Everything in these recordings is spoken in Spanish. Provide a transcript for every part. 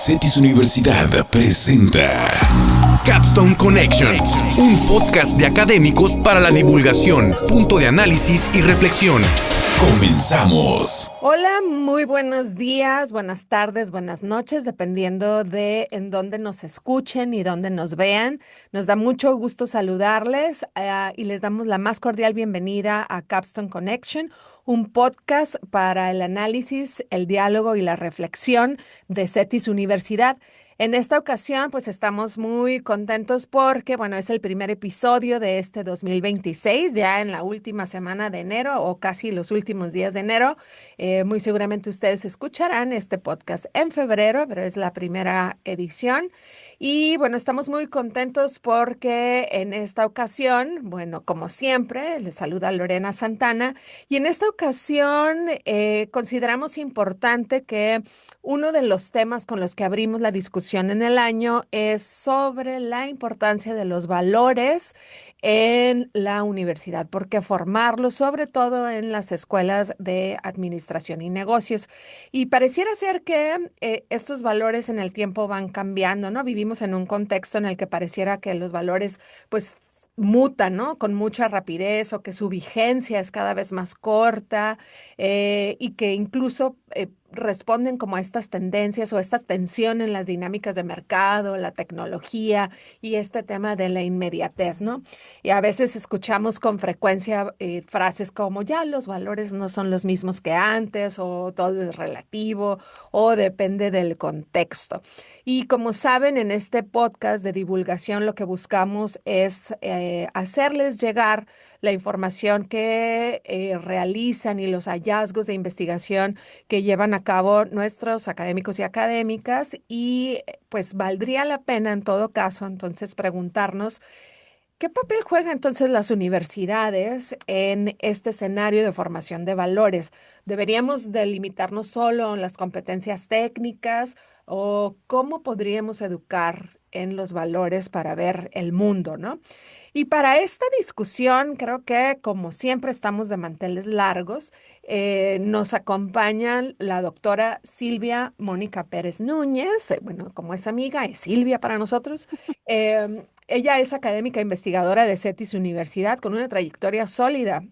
Cetis Universidad presenta Capstone Connection, un podcast de académicos para la divulgación, punto de análisis y reflexión. Comenzamos. Hola, muy buenos días, buenas tardes, buenas noches, dependiendo de en dónde nos escuchen y dónde nos vean. Nos da mucho gusto saludarles y les damos la más cordial bienvenida a Capstone Connection, un podcast para el análisis, el diálogo y la reflexión de Cetis Universidad. En esta ocasión, pues estamos muy contentos porque, bueno, es el primer episodio de este 2026, ya en la última semana de enero o casi los últimos días de enero. Muy seguramente ustedes escucharán este podcast en febrero, pero es la primera edición. Y bueno, estamos muy contentos porque en esta ocasión, bueno, como siempre, les saluda Lorena Santana y en esta ocasión consideramos importante que uno de los temas con los que abrimos la discusión en el año es sobre la importancia de los valores en la universidad, porque formarlos, sobre todo en las escuelas de administración y negocios. Y pareciera ser que estos valores en el tiempo van cambiando, ¿no? Vivimos en un contexto en el que pareciera que los valores, pues, mutan, ¿no? Con mucha rapidez o que su vigencia es cada vez más corta y que incluso responden como a estas tendencias o estas tensiones en las dinámicas de mercado, la tecnología y este tema de la inmediatez, ¿no? Y a veces escuchamos con frecuencia frases como ya los valores no son los mismos que antes o todo es relativo o depende del contexto. Y como saben, en este podcast de divulgación lo que buscamos es hacerles llegar la información que realizan y los hallazgos de investigación que llevan a cabo nuestros académicos y académicas y pues valdría la pena en todo caso entonces preguntarnos ¿qué papel juegan entonces las universidades en este escenario de formación de valores? ¿Deberíamos delimitarnos solo en las competencias técnicas o cómo podríamos educar en los valores para ver el mundo, ¿no? Y para esta discusión, creo que como siempre estamos de manteles largos, nos acompaña la doctora Silvia Mónica Pérez Núñez, bueno, como es amiga, es Silvia para nosotros. Ella es académica investigadora de CETIS Universidad con una trayectoria sólida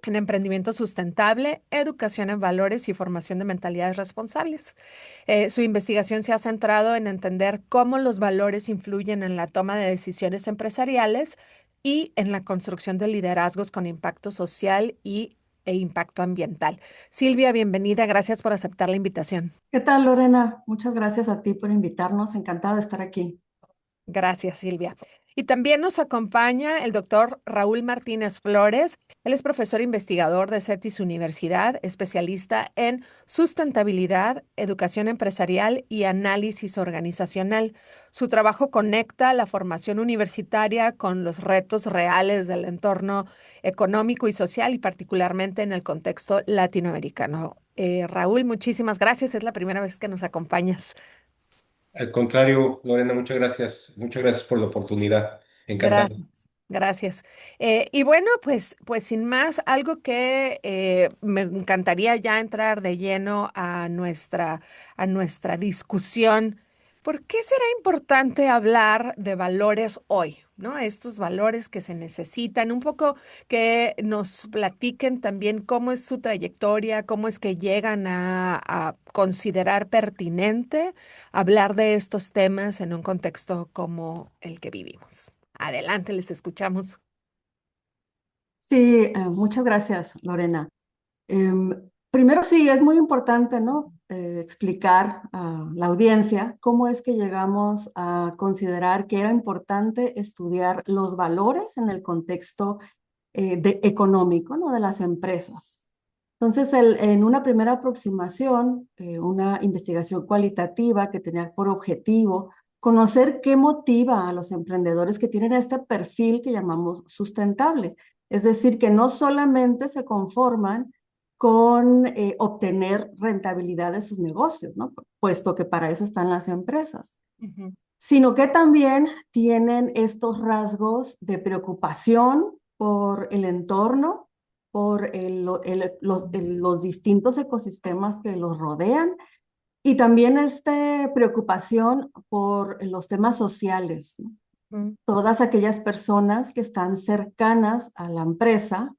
en emprendimiento sustentable, educación en valores y formación de mentalidades responsables. Su investigación se ha centrado en entender cómo los valores influyen en la toma de decisiones empresariales y en la construcción de liderazgos con impacto social e impacto ambiental. Silvia, bienvenida. Gracias por aceptar la invitación. ¿Qué tal, Lorena? Muchas gracias a ti por invitarnos. Encantada de estar aquí. Gracias, Silvia. Y también nos acompaña el doctor Raúl Martínez Flores. Él es profesor investigador de CETIS Universidad, especialista en sustentabilidad, educación empresarial y análisis organizacional. Su trabajo conecta la formación universitaria con los retos reales del entorno económico y social y particularmente en el contexto latinoamericano. Raúl, muchísimas gracias. Es la primera vez que nos acompañas. Al contrario, Lorena, muchas gracias. Muchas gracias por la oportunidad. Encantado. Gracias, gracias. Y bueno, pues sin más, algo que me encantaría ya entrar de lleno a nuestra discusión. ¿Por qué será importante hablar de valores hoy? ¿No? Estos valores que se necesitan, un poco que nos platiquen también cómo es su trayectoria, cómo es que llegan a considerar pertinente hablar de estos temas en un contexto como el que vivimos. Adelante, les escuchamos. Sí, muchas gracias, Lorena. Primero sí, es muy importante, ¿no? Explicar a la audiencia cómo es que llegamos a considerar que era importante estudiar los valores en el contexto económico, ¿no? De las empresas. Entonces, en una primera aproximación, una investigación cualitativa que tenía por objetivo conocer qué motiva a los emprendedores que tienen este perfil que llamamos sustentable. Es decir, que no solamente se conforman con obtener rentabilidad de sus negocios, ¿no? Puesto que para eso están las empresas, sino que también tienen estos rasgos de preocupación por el entorno, por los distintos ecosistemas que los rodean Y también preocupación por los temas sociales, ¿no? Mm, Todas aquellas personas que están cercanas a la empresa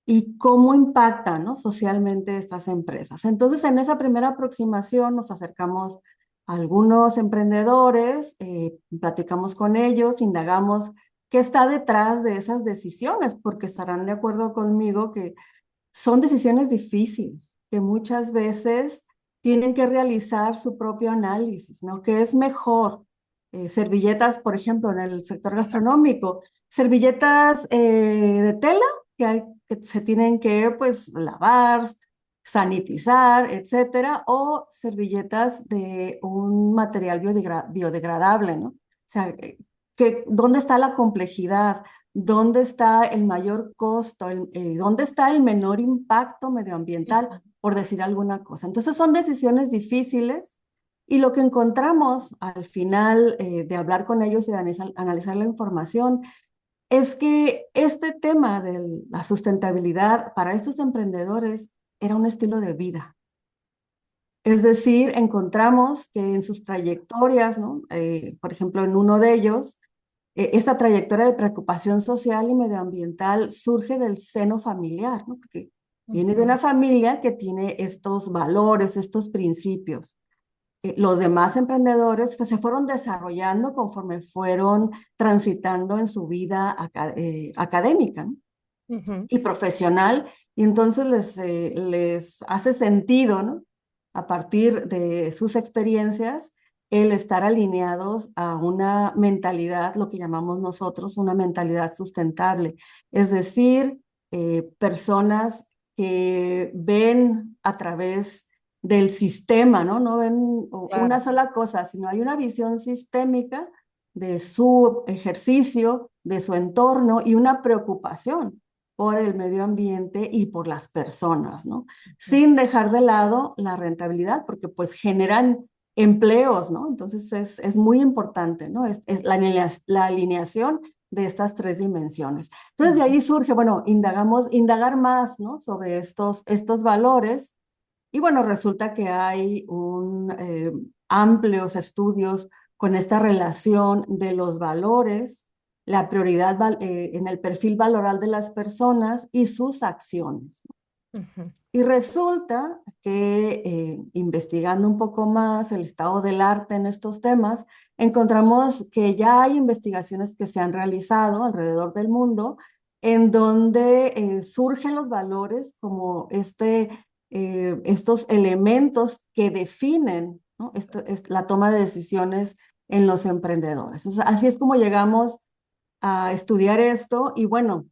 y cómo impactan, ¿no?, socialmente estas empresas. Entonces, en esa primera aproximación nos acercamos a algunos emprendedores, platicamos con ellos, indagamos qué está detrás de esas decisiones, porque estarán de acuerdo conmigo que son decisiones difíciles, que muchas veces tienen que realizar su propio análisis, ¿no? ¿Qué es mejor? Servilletas, por ejemplo, en el sector exacto. gastronómico, servilletas de tela que se tienen que, pues, lavar, sanitizar, etcétera, o servilletas de un material biodegradable, ¿no? O sea, ¿dónde está la complejidad? ¿Dónde está el mayor costo? ¿Dónde está el menor impacto medioambiental? Por decir alguna cosa. Entonces son decisiones difíciles y lo que encontramos al final de hablar con ellos y de analizar la información es que este tema de la sustentabilidad para estos emprendedores era un estilo de vida. Es decir, encontramos que en sus trayectorias, ¿no? Por ejemplo, en uno de ellos, esta trayectoria de preocupación social y medioambiental surge del seno familiar, ¿no? Porque viene de Ujú, una familia que tiene estos valores, estos principios. Los demás emprendedores, pues, se fueron desarrollando conforme fueron transitando en su vida académica, ¿no?, ujú, y profesional, y entonces les hace sentido, ¿no?, a partir de sus experiencias, el estar alineados a una mentalidad, lo que llamamos nosotros una mentalidad sustentable, es decir, personas que ven a través del sistema, ¿no? No ven una claro. sola cosa, sino hay una visión sistémica de su ejercicio, de su entorno y una preocupación por el medio ambiente y por las personas, ¿no? Ujú, Sin dejar de lado la rentabilidad, porque pues generan empleos, ¿no? Entonces es muy importante, ¿no? Es la alineación de estas tres dimensiones. Entonces de ujú. ahí surge, bueno, indagar más, ¿no?, sobre estos valores y bueno, resulta que hay amplios estudios con esta relación de los valores, la prioridad en el perfil valoral de las personas y sus acciones. Ujú, Y resulta que investigando un poco más el estado del arte en estos temas, encontramos que ya hay investigaciones que se han realizado alrededor del mundo en donde surgen los valores como estos elementos que definen, ¿no?, la toma de decisiones en los emprendedores. O sea, así es como llegamos a estudiar esto y bueno,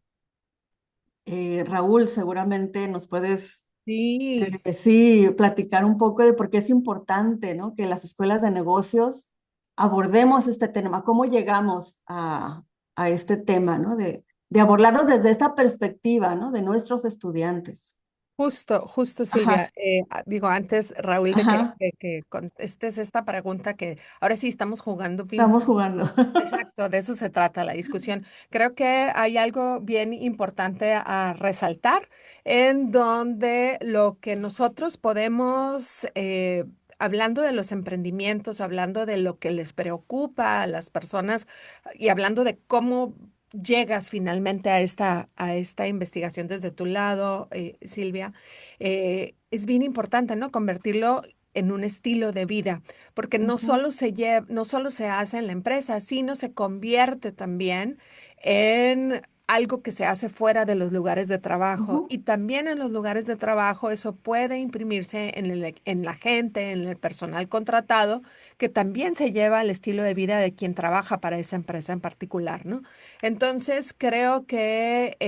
Raúl, seguramente nos puedes sí, sí, platicar un poco de por qué es importante, ¿no?, que las escuelas de negocios abordemos este tema, cómo llegamos a este tema, ¿no?, de abordarlos desde esta perspectiva, ¿no?, de nuestros estudiantes. justo, Ajá, Silvia. Digo, antes, Raúl, de ajá, que contestes esta pregunta que ahora sí estamos jugando ping. estamos jugando. Exacto, de eso se trata la discusión. Creo que hay algo bien importante a resaltar en donde lo que nosotros podemos, hablando de los emprendimientos, hablando de lo que les preocupa a las personas y hablando de cómo llegas finalmente a esta investigación desde tu lado, Silvia, es bien importante, ¿no? Convertirlo en un estilo de vida porque Ujú, no solo se hace en la empresa, sino se convierte también en algo que se hace fuera de los lugares de trabajo. ujú, Y también en los lugares de trabajo eso puede imprimirse en la gente, en el personal contratado, que también se lleva el estilo de vida de quien trabaja para esa empresa en particular, ¿no? Entonces, creo que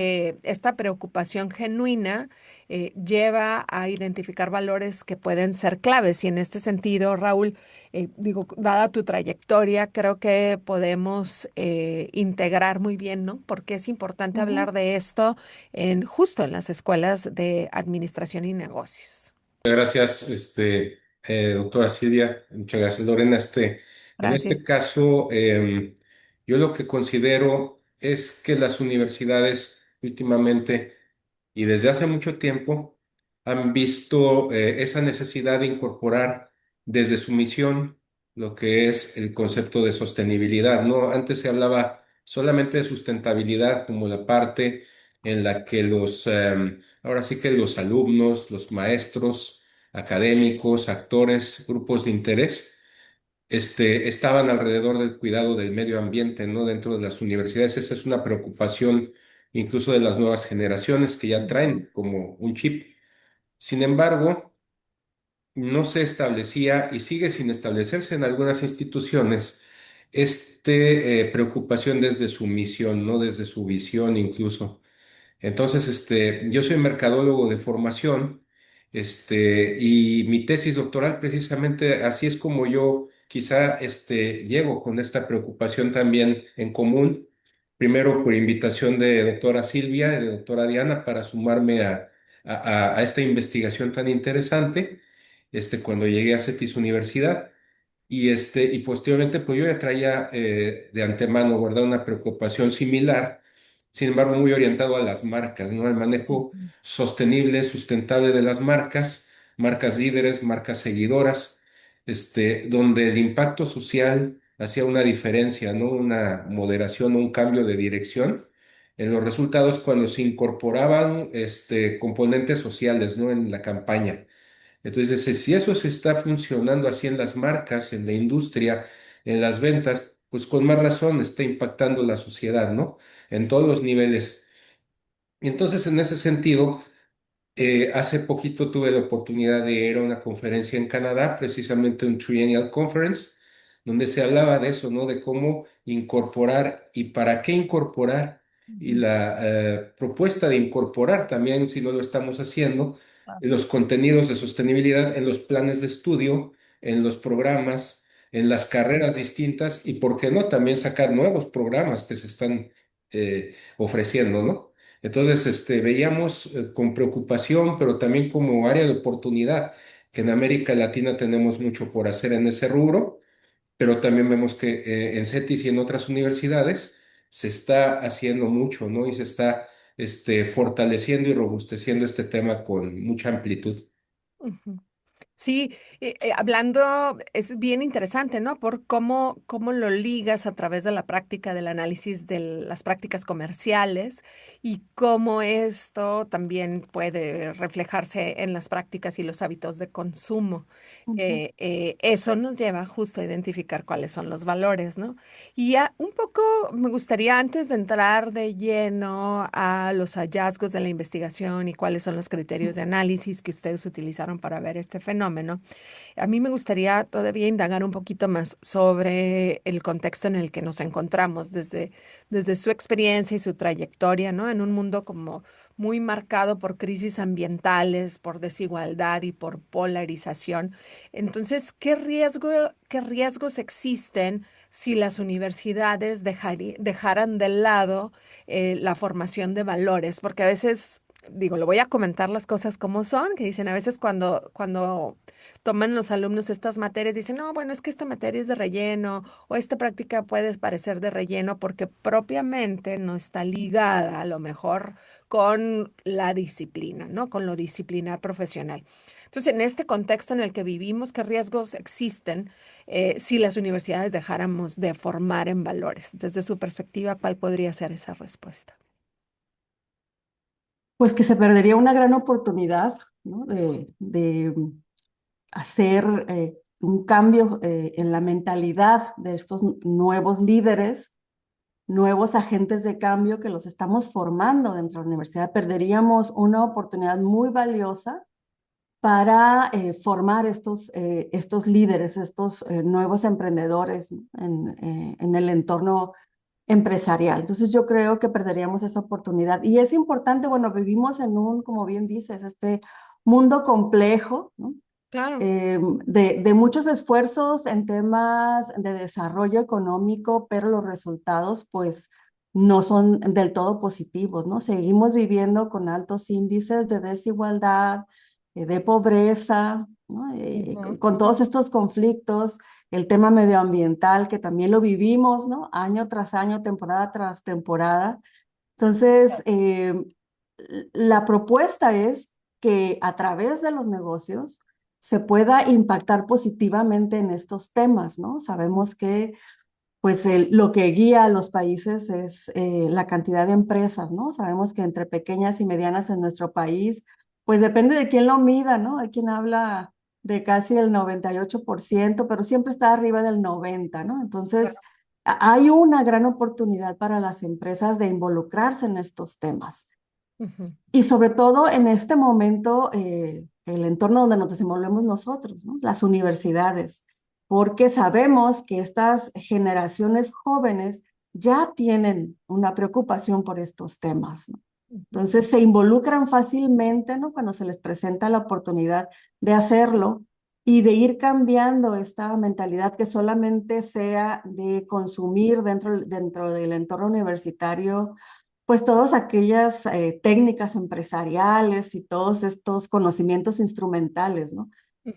esta preocupación genuina lleva a identificar valores que pueden ser claves. Y en este sentido, Raúl, digo, dada tu trayectoria, creo que podemos integrar muy bien, ¿no? Porque es importante ujú. hablar de esto justo en las escuelas de administración y negocios. Gracias, doctora Silvia. Muchas gracias, Lorena. En este Gracias. caso, yo lo que considero es que las universidades últimamente y desde hace mucho tiempo han visto esa necesidad de incorporar desde su misión lo que es el concepto de sostenibilidad, ¿no? Antes se hablaba solamente de sustentabilidad como la parte en la que ahora sí que los alumnos, los maestros, académicos, actores, grupos de interés, estaban alrededor del cuidado del medio ambiente, ¿no? Dentro de las universidades. Esa es una preocupación incluso de las nuevas generaciones que ya traen como un chip. Sin embargo, no se establecía y sigue sin establecerse en algunas instituciones preocupación desde su misión, ¿no? Desde su visión incluso. Entonces, yo soy mercadólogo de formación, y mi tesis doctoral precisamente así es como yo quizá, llego con esta preocupación también en común, primero por invitación de doctora Silvia y de doctora Diana para sumarme a esta investigación tan interesante, cuando llegué a CETIS Universidad. Y posteriormente, pues yo ya traía de antemano, ¿verdad? Una preocupación similar, sin embargo, muy orientado a las marcas, ¿no? Al manejo Ujú. sostenible, sustentable de las marcas, marcas líderes, marcas seguidoras, donde el impacto social hacía una diferencia, ¿no? Una moderación, un cambio de dirección en los resultados cuando se incorporaban, componentes sociales, ¿no? En la campaña. Entonces, si eso se está funcionando así en las marcas, en la industria, en las ventas, pues con más razón está impactando la sociedad, ¿no? En todos los niveles. Y entonces, en ese sentido, hace poquito tuve la oportunidad de ir a una conferencia en Canadá, precisamente un Triennial Conference, donde se hablaba de eso, ¿no? De cómo incorporar y para qué incorporar y Ujú. la propuesta de incorporar también, si no lo estamos haciendo, Ah. los contenidos de sostenibilidad en los planes de estudio, en los programas, en las carreras distintas y, ¿por qué no?, también sacar nuevos programas que se están ofreciendo, ¿no? Entonces, veíamos con preocupación, pero también como área de oportunidad, que en América Latina tenemos mucho por hacer en ese rubro, pero también vemos que en CETIS y en otras universidades se está haciendo mucho, ¿no? Y se está fortaleciendo y robusteciendo este tema con mucha amplitud. Ujú. Sí, hablando, es bien interesante, ¿no? Por cómo lo ligas a través de la práctica del análisis de las prácticas comerciales y cómo esto también puede reflejarse en las prácticas y los hábitos de consumo. Ujú. Eso nos lleva justo a identificar cuáles son los valores, ¿no? Y ya un poco me gustaría, antes de entrar de lleno a los hallazgos de la investigación y cuáles son los criterios de análisis que ustedes utilizaron para ver este fenómeno, a mí me gustaría todavía indagar un poquito más sobre el contexto en el que nos encontramos, desde su experiencia y su trayectoria, ¿no? En un mundo como muy marcado por crisis ambientales, por desigualdad y por polarización. Entonces, qué riesgos existen si las universidades dejaran de lado la formación de valores? Porque a veces, digo, lo voy a comentar las cosas como son, que dicen a veces cuando toman los alumnos estas materias, dicen, no, bueno, es que esta materia es de relleno o esta práctica puede parecer de relleno porque propiamente no está ligada a lo mejor con la disciplina, ¿no? Con lo disciplinar profesional. Entonces, en este contexto en el que vivimos, ¿qué riesgos existen si las universidades dejáramos de formar en valores? Desde su perspectiva, ¿cuál podría ser esa respuesta? Pues que se perdería una gran oportunidad, ¿no? De hacer un cambio en la mentalidad de estos nuevos líderes, nuevos agentes de cambio que los estamos formando dentro de la universidad. Perderíamos una oportunidad muy valiosa para formar estos líderes, estos nuevos emprendedores en el entorno empresarial. Entonces yo creo que perderíamos esa oportunidad. Y es importante, bueno, vivimos en un, como bien dices, este mundo complejo, ¿no? Claro. De muchos esfuerzos en temas de desarrollo económico, pero los resultados pues no son del todo positivos, ¿no? Seguimos viviendo con altos índices de desigualdad, de pobreza, ¿no? Ujú. Con todos estos conflictos, el tema medioambiental que también lo vivimos, ¿no? Año tras año, temporada tras temporada. Entonces, la propuesta es que a través de los negocios se pueda impactar positivamente en estos temas, ¿no? Sabemos que pues lo que guía a los países es la cantidad de empresas, ¿no? Sabemos que entre pequeñas y medianas en nuestro país, pues depende de quién lo mida, ¿no? Hay quien habla de casi el 98%, pero siempre está arriba del 90%, ¿no? Entonces, hay una gran oportunidad para las empresas de involucrarse en estos temas. Y sobre todo en este momento, el entorno donde nos desenvolvemos nosotros, ¿no? Las universidades, porque sabemos que estas generaciones jóvenes ya tienen una preocupación por estos temas, ¿no? Entonces se involucran fácilmente, ¿no? Cuando se les presenta la oportunidad de hacerlo y de ir cambiando esta mentalidad que solamente sea de consumir dentro del entorno universitario pues todas aquellas técnicas empresariales y todos estos conocimientos instrumentales, ¿no?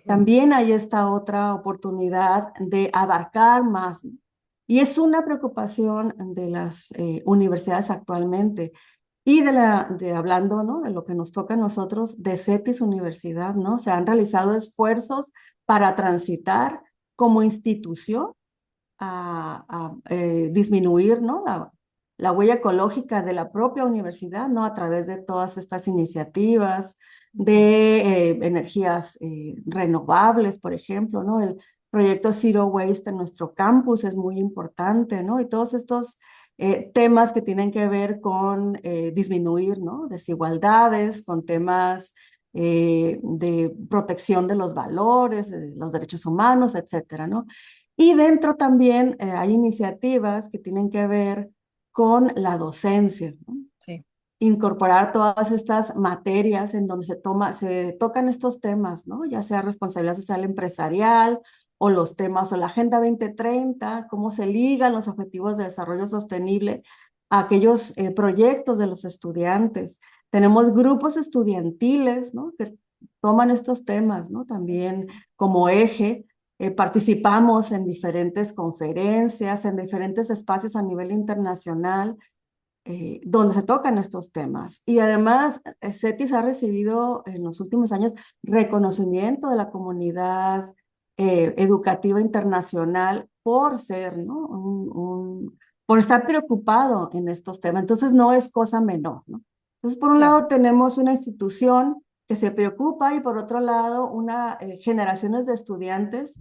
También hay esta otra oportunidad de abarcar más, ¿no? Y es una preocupación de las universidades actualmente. Y hablando, ¿no? De lo que nos toca a nosotros, de CETIS Universidad, ¿no? Se han realizado esfuerzos para transitar como institución a disminuir, ¿no? La huella ecológica de la propia universidad, ¿no? A través de todas estas iniciativas de energías renovables, por ejemplo, ¿no? El proyecto Zero Waste en nuestro campus es muy importante, ¿no? Y todos estos temas que tienen que ver con disminuir, ¿no? Desigualdades, con temas de protección de los valores, de los derechos humanos, etcétera, ¿no? Y dentro también hay iniciativas que tienen que ver con la docencia, ¿no? Sí. Incorporar todas estas materias en donde se tocan estos temas, ¿no? Ya sea responsabilidad social empresarial o los temas o la Agenda 2030, cómo se ligan los objetivos de desarrollo sostenible a aquellos proyectos de los estudiantes. Tenemos grupos estudiantiles, ¿no? Que toman estos temas, ¿no? También como eje. Participamos en diferentes conferencias, en diferentes espacios a nivel internacional, donde se tocan estos temas. Y además, CETIS ha recibido en los últimos años reconocimiento de la comunidad educativa internacional por ser, ¿no? Por estar preocupado en estos temas. Entonces, no es cosa menor, ¿no? Entonces, por un lado, tenemos una institución que se preocupa y por otro lado, generaciones de estudiantes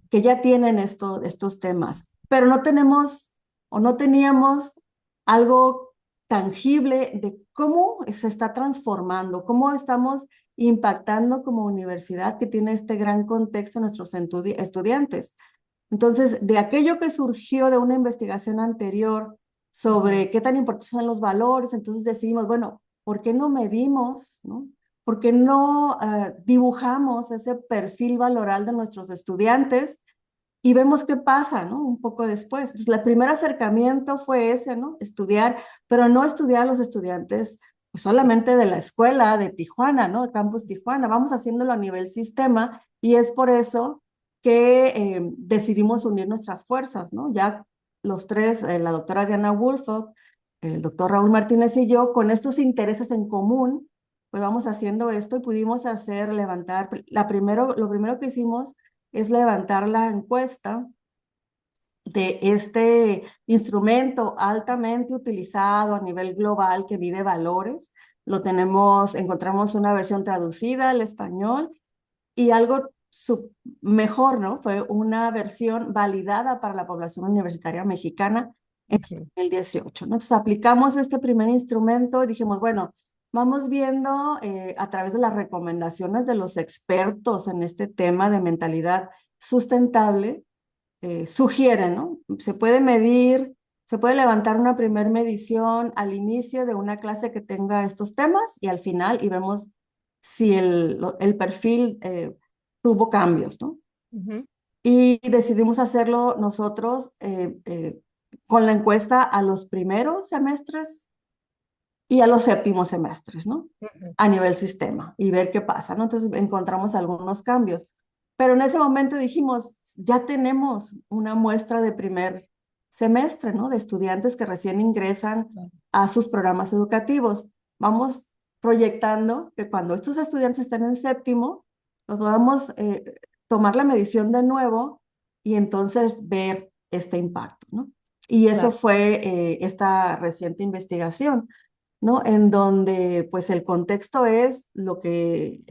que ya tienen estos temas, pero no tenemos o no teníamos algo tangible de cómo se está transformando, cómo estamos impactando como universidad que tiene este gran contexto en nuestros estudiantes. Entonces, de aquello que surgió de una investigación anterior sobre qué tan importantes son los valores, entonces decidimos, bueno, ¿por qué no medimos, ¿no? ¿Por qué no dibujamos ese perfil valoral de nuestros estudiantes y vemos qué pasa, ¿no? Un poco después. Entonces, el primer acercamiento fue ese, ¿no? Estudiar, pero no estudiar a los estudiantes pues, solamente de la escuela de Tijuana, ¿no? De Campus Tijuana. Vamos haciéndolo a nivel sistema y es por eso que decidimos unir nuestras fuerzas, ¿no? Ya los tres, la doctora Diana Woolfolk, el doctor Raúl Martínez y yo, con estos intereses en común, pues vamos haciendo esto y pudimos levantar, lo primero que hicimos es levantar la encuesta de este instrumento altamente utilizado a nivel global que mide valores. Encontramos una versión traducida al español y algo mejor, ¿no? Fue una versión validada para la población universitaria mexicana en 2018, ¿no? Entonces aplicamos este primer instrumento y dijimos, bueno, vamos viendo a través de las recomendaciones de los expertos en este tema de mentalidad sustentable, sugieren, ¿no? Se puede medir, se puede levantar una primer medición al inicio de una clase que tenga estos temas y al final y vemos si el perfil tuvo cambios, ¿no? Y decidimos hacerlo nosotros con la encuesta a los primeros semestres y a los séptimos semestres, ¿no? A nivel sistema y ver qué pasa, ¿no? Entonces encontramos algunos cambios. Pero en ese momento dijimos, ya tenemos una muestra de primer semestre, ¿no? De estudiantes que recién ingresan a sus programas educativos. Vamos proyectando que cuando estos estudiantes estén en séptimo, podamos tomar la medición de nuevo y entonces ver este impacto, ¿no? Y eso Claro. fue esta reciente investigación, ¿no? En donde pues el contexto es lo que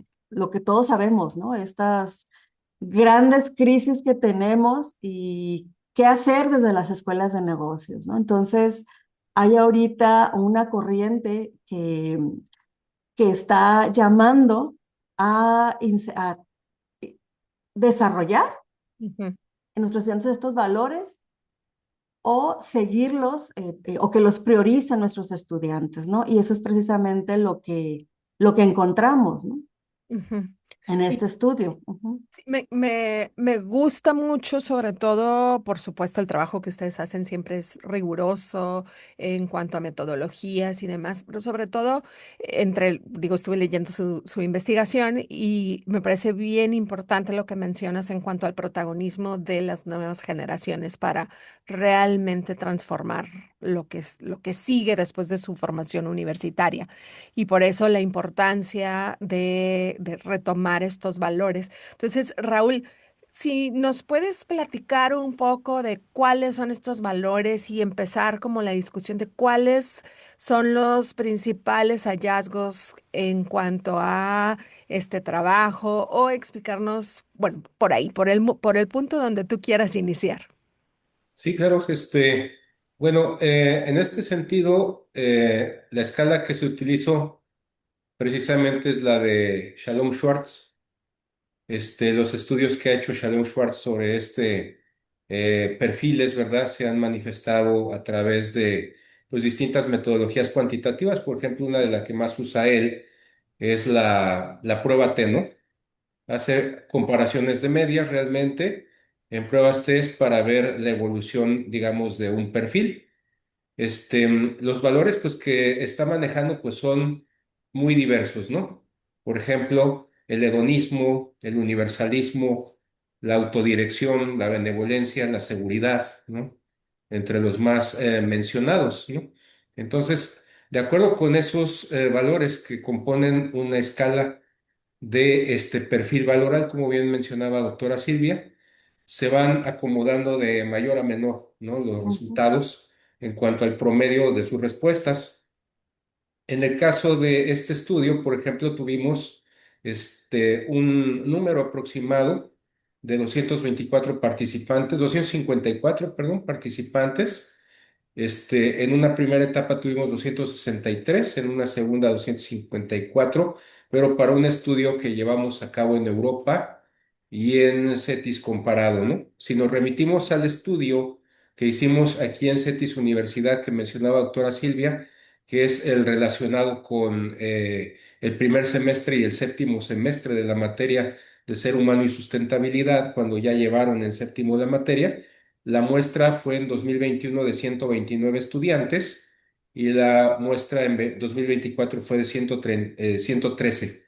todos sabemos, ¿no? Estas grandes crisis que tenemos y qué hacer desde las escuelas de negocios, ¿no? Entonces, hay ahorita una corriente que está llamando a desarrollar Ujú. en nuestros estudiantes estos valores o seguirlos o que los prioricen nuestros estudiantes, ¿no? Y eso es precisamente lo que encontramos, ¿no? Ujú. En este estudio. Ujú, Sí, me gusta mucho, sobre todo, por supuesto, el trabajo que ustedes hacen siempre es riguroso en cuanto a metodologías y demás, pero sobre todo, digo, estuve leyendo su investigación y me parece bien importante lo que mencionas en cuanto al protagonismo de las nuevas generaciones para realmente transformar lo que sigue después de su formación universitaria. Y por eso la importancia de retomar estos valores. Entonces, Raúl, si nos puedes platicar un poco de cuáles son estos valores y empezar como la discusión de cuáles son los principales hallazgos en cuanto a este trabajo o explicarnos, bueno, por ahí, por el punto donde tú quieras iniciar. Sí, claro, bueno, en este sentido, la escala que se utilizó precisamente es la de Shalom Schwartz. Los estudios que ha hecho Shalom Schwartz sobre perfiles, ¿verdad? Se han manifestado a través de pues, distintas metodologías cuantitativas. Por ejemplo, una de las que más usa él es la prueba T, ¿no? Hace comparaciones de medias realmente en pruebas test para ver la evolución, digamos, de un perfil. Los valores pues que está manejando pues son muy diversos, ¿no? Por ejemplo, el hedonismo, el universalismo, la autodirección, la benevolencia, la seguridad, ¿no? Entre los más mencionados, ¿no? Entonces, de acuerdo con esos valores que componen una escala de este perfil valoral, como bien mencionaba doctora Silvia, se van acomodando de mayor a menor, ¿no? Los ujú, resultados en cuanto al promedio de sus respuestas. En el caso de este estudio, por ejemplo, tuvimos un número aproximado de 224 participantes, 254, perdón, participantes. En una primera etapa tuvimos 263, en una segunda 254, pero para un estudio que llevamos a cabo en Europa y en CETIS comparado, ¿no? Si nos remitimos al estudio que hicimos aquí en CETIS Universidad que mencionaba doctora Silvia, que es el relacionado con el primer semestre y el séptimo semestre de la materia de ser humano y sustentabilidad, cuando ya llevaron en séptimo la materia. La muestra fue en 2021 de 129 estudiantes y la muestra en 2024 fue de 113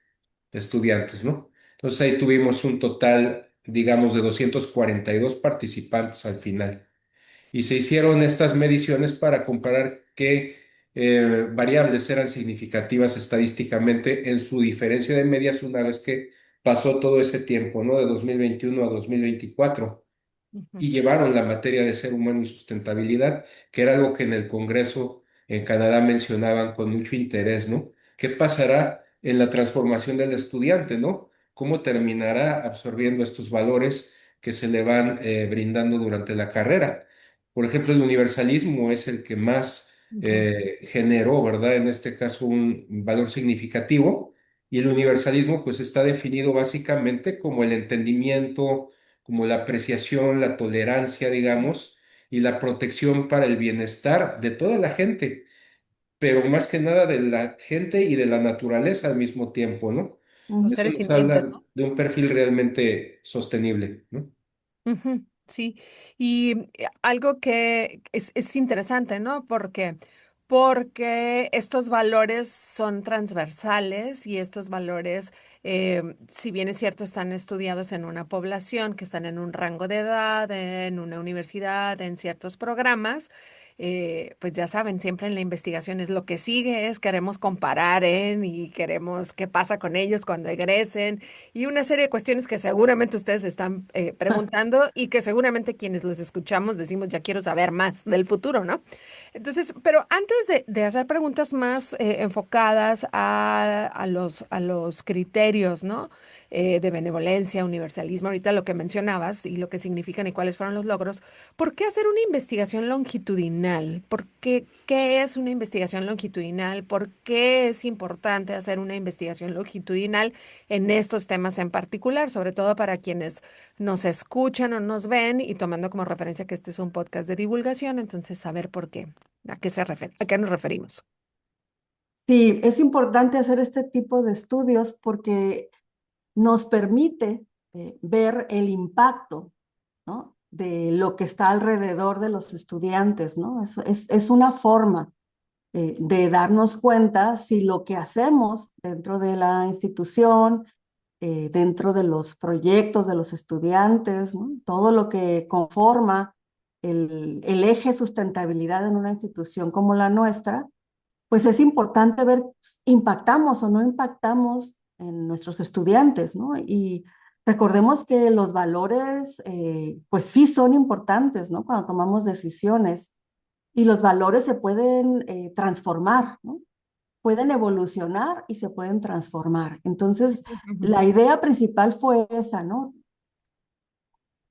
estudiantes, ¿no? Entonces ahí tuvimos un total, digamos, de 242 participantes al final y se hicieron estas mediciones para comparar qué variables eran significativas estadísticamente en su diferencia de medias una vez que pasó todo ese tiempo, ¿no? De 2021 a 2024 Ujú. y llevaron la materia de ser humano y sustentabilidad, que era algo que en el Congreso en Canadá mencionaban con mucho interés, ¿no? ¿Qué pasará en la transformación del estudiante, ¿no? ¿Cómo terminará absorbiendo estos valores que se le van brindando durante la carrera? Por ejemplo, el universalismo es el que más Ujú. generó, ¿verdad? En este caso, un valor significativo. Y el universalismo, pues, está definido básicamente como el entendimiento, como la apreciación, la tolerancia, digamos, y la protección para el bienestar de toda la gente, pero más que nada de la gente y de la naturaleza al mismo tiempo, ¿no? Los ujú. Eso seres nos sintientes, habla ¿no? de un perfil realmente sostenible, ¿no? Ujú, sí, y algo que es interesante, ¿no? Porque estos valores son transversales y estos valores Si bien es cierto, están estudiados en una población que están en un rango de edad, en una universidad, en ciertos programas. Pues ya saben, siempre en la investigación es lo que sigue, es queremos comparar y queremos qué pasa con ellos cuando egresen y una serie de cuestiones que seguramente ustedes están preguntando y que seguramente quienes los escuchamos decimos ya quiero saber más del futuro, ¿no? Entonces, pero antes de hacer preguntas más enfocadas a los criterios, ¿no? De benevolencia, universalismo, ahorita lo que mencionabas y lo que significan y cuáles fueron los logros, ¿por qué hacer una investigación longitudinal? ¿Por qué, qué es una investigación longitudinal? ¿Por qué es importante hacer una investigación longitudinal en estos temas en particular? Sobre todo para quienes nos escuchan o nos ven y tomando como referencia que este es un podcast de divulgación, entonces saber por qué, a qué nos referimos. Sí, es importante hacer este tipo de estudios porque nos permite ver el impacto, ¿no? De lo que está alrededor de los estudiantes, ¿no? Es una forma de darnos cuenta si lo que hacemos dentro de la institución, dentro de los proyectos de los estudiantes, ¿no? Todo lo que conforma el eje sustentabilidad en una institución como la nuestra, pues es importante ver impactamos o no impactamos en nuestros estudiantes, ¿no? Y recordemos que los valores, pues sí son importantes, ¿no? Cuando tomamos decisiones y los valores se pueden transformar, ¿no? Pueden evolucionar y se pueden transformar. Entonces, Ujú. la idea principal fue esa, ¿no?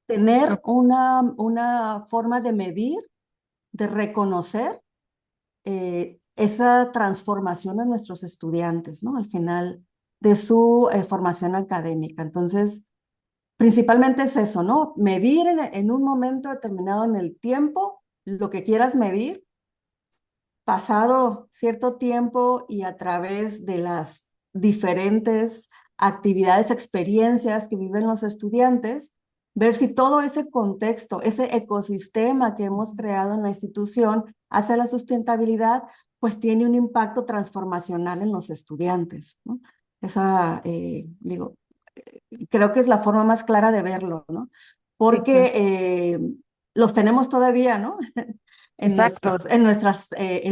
Tener Ok. una forma de medir, de reconocer esa transformación en nuestros estudiantes, ¿no? Al final de su formación académica. Entonces, principalmente es eso, ¿no? Medir en un momento determinado en el tiempo lo que quieras medir, pasado cierto tiempo y a través de las diferentes actividades, experiencias que viven los estudiantes, ver si todo ese contexto, ese ecosistema que hemos creado en la institución hacia la sustentabilidad, pues tiene un impacto transformacional en los estudiantes, ¿no? Esa, digo, creo que es la forma más clara de verlo, ¿no? Sí, claro. Porque los tenemos todavía, ¿no? Exacto. En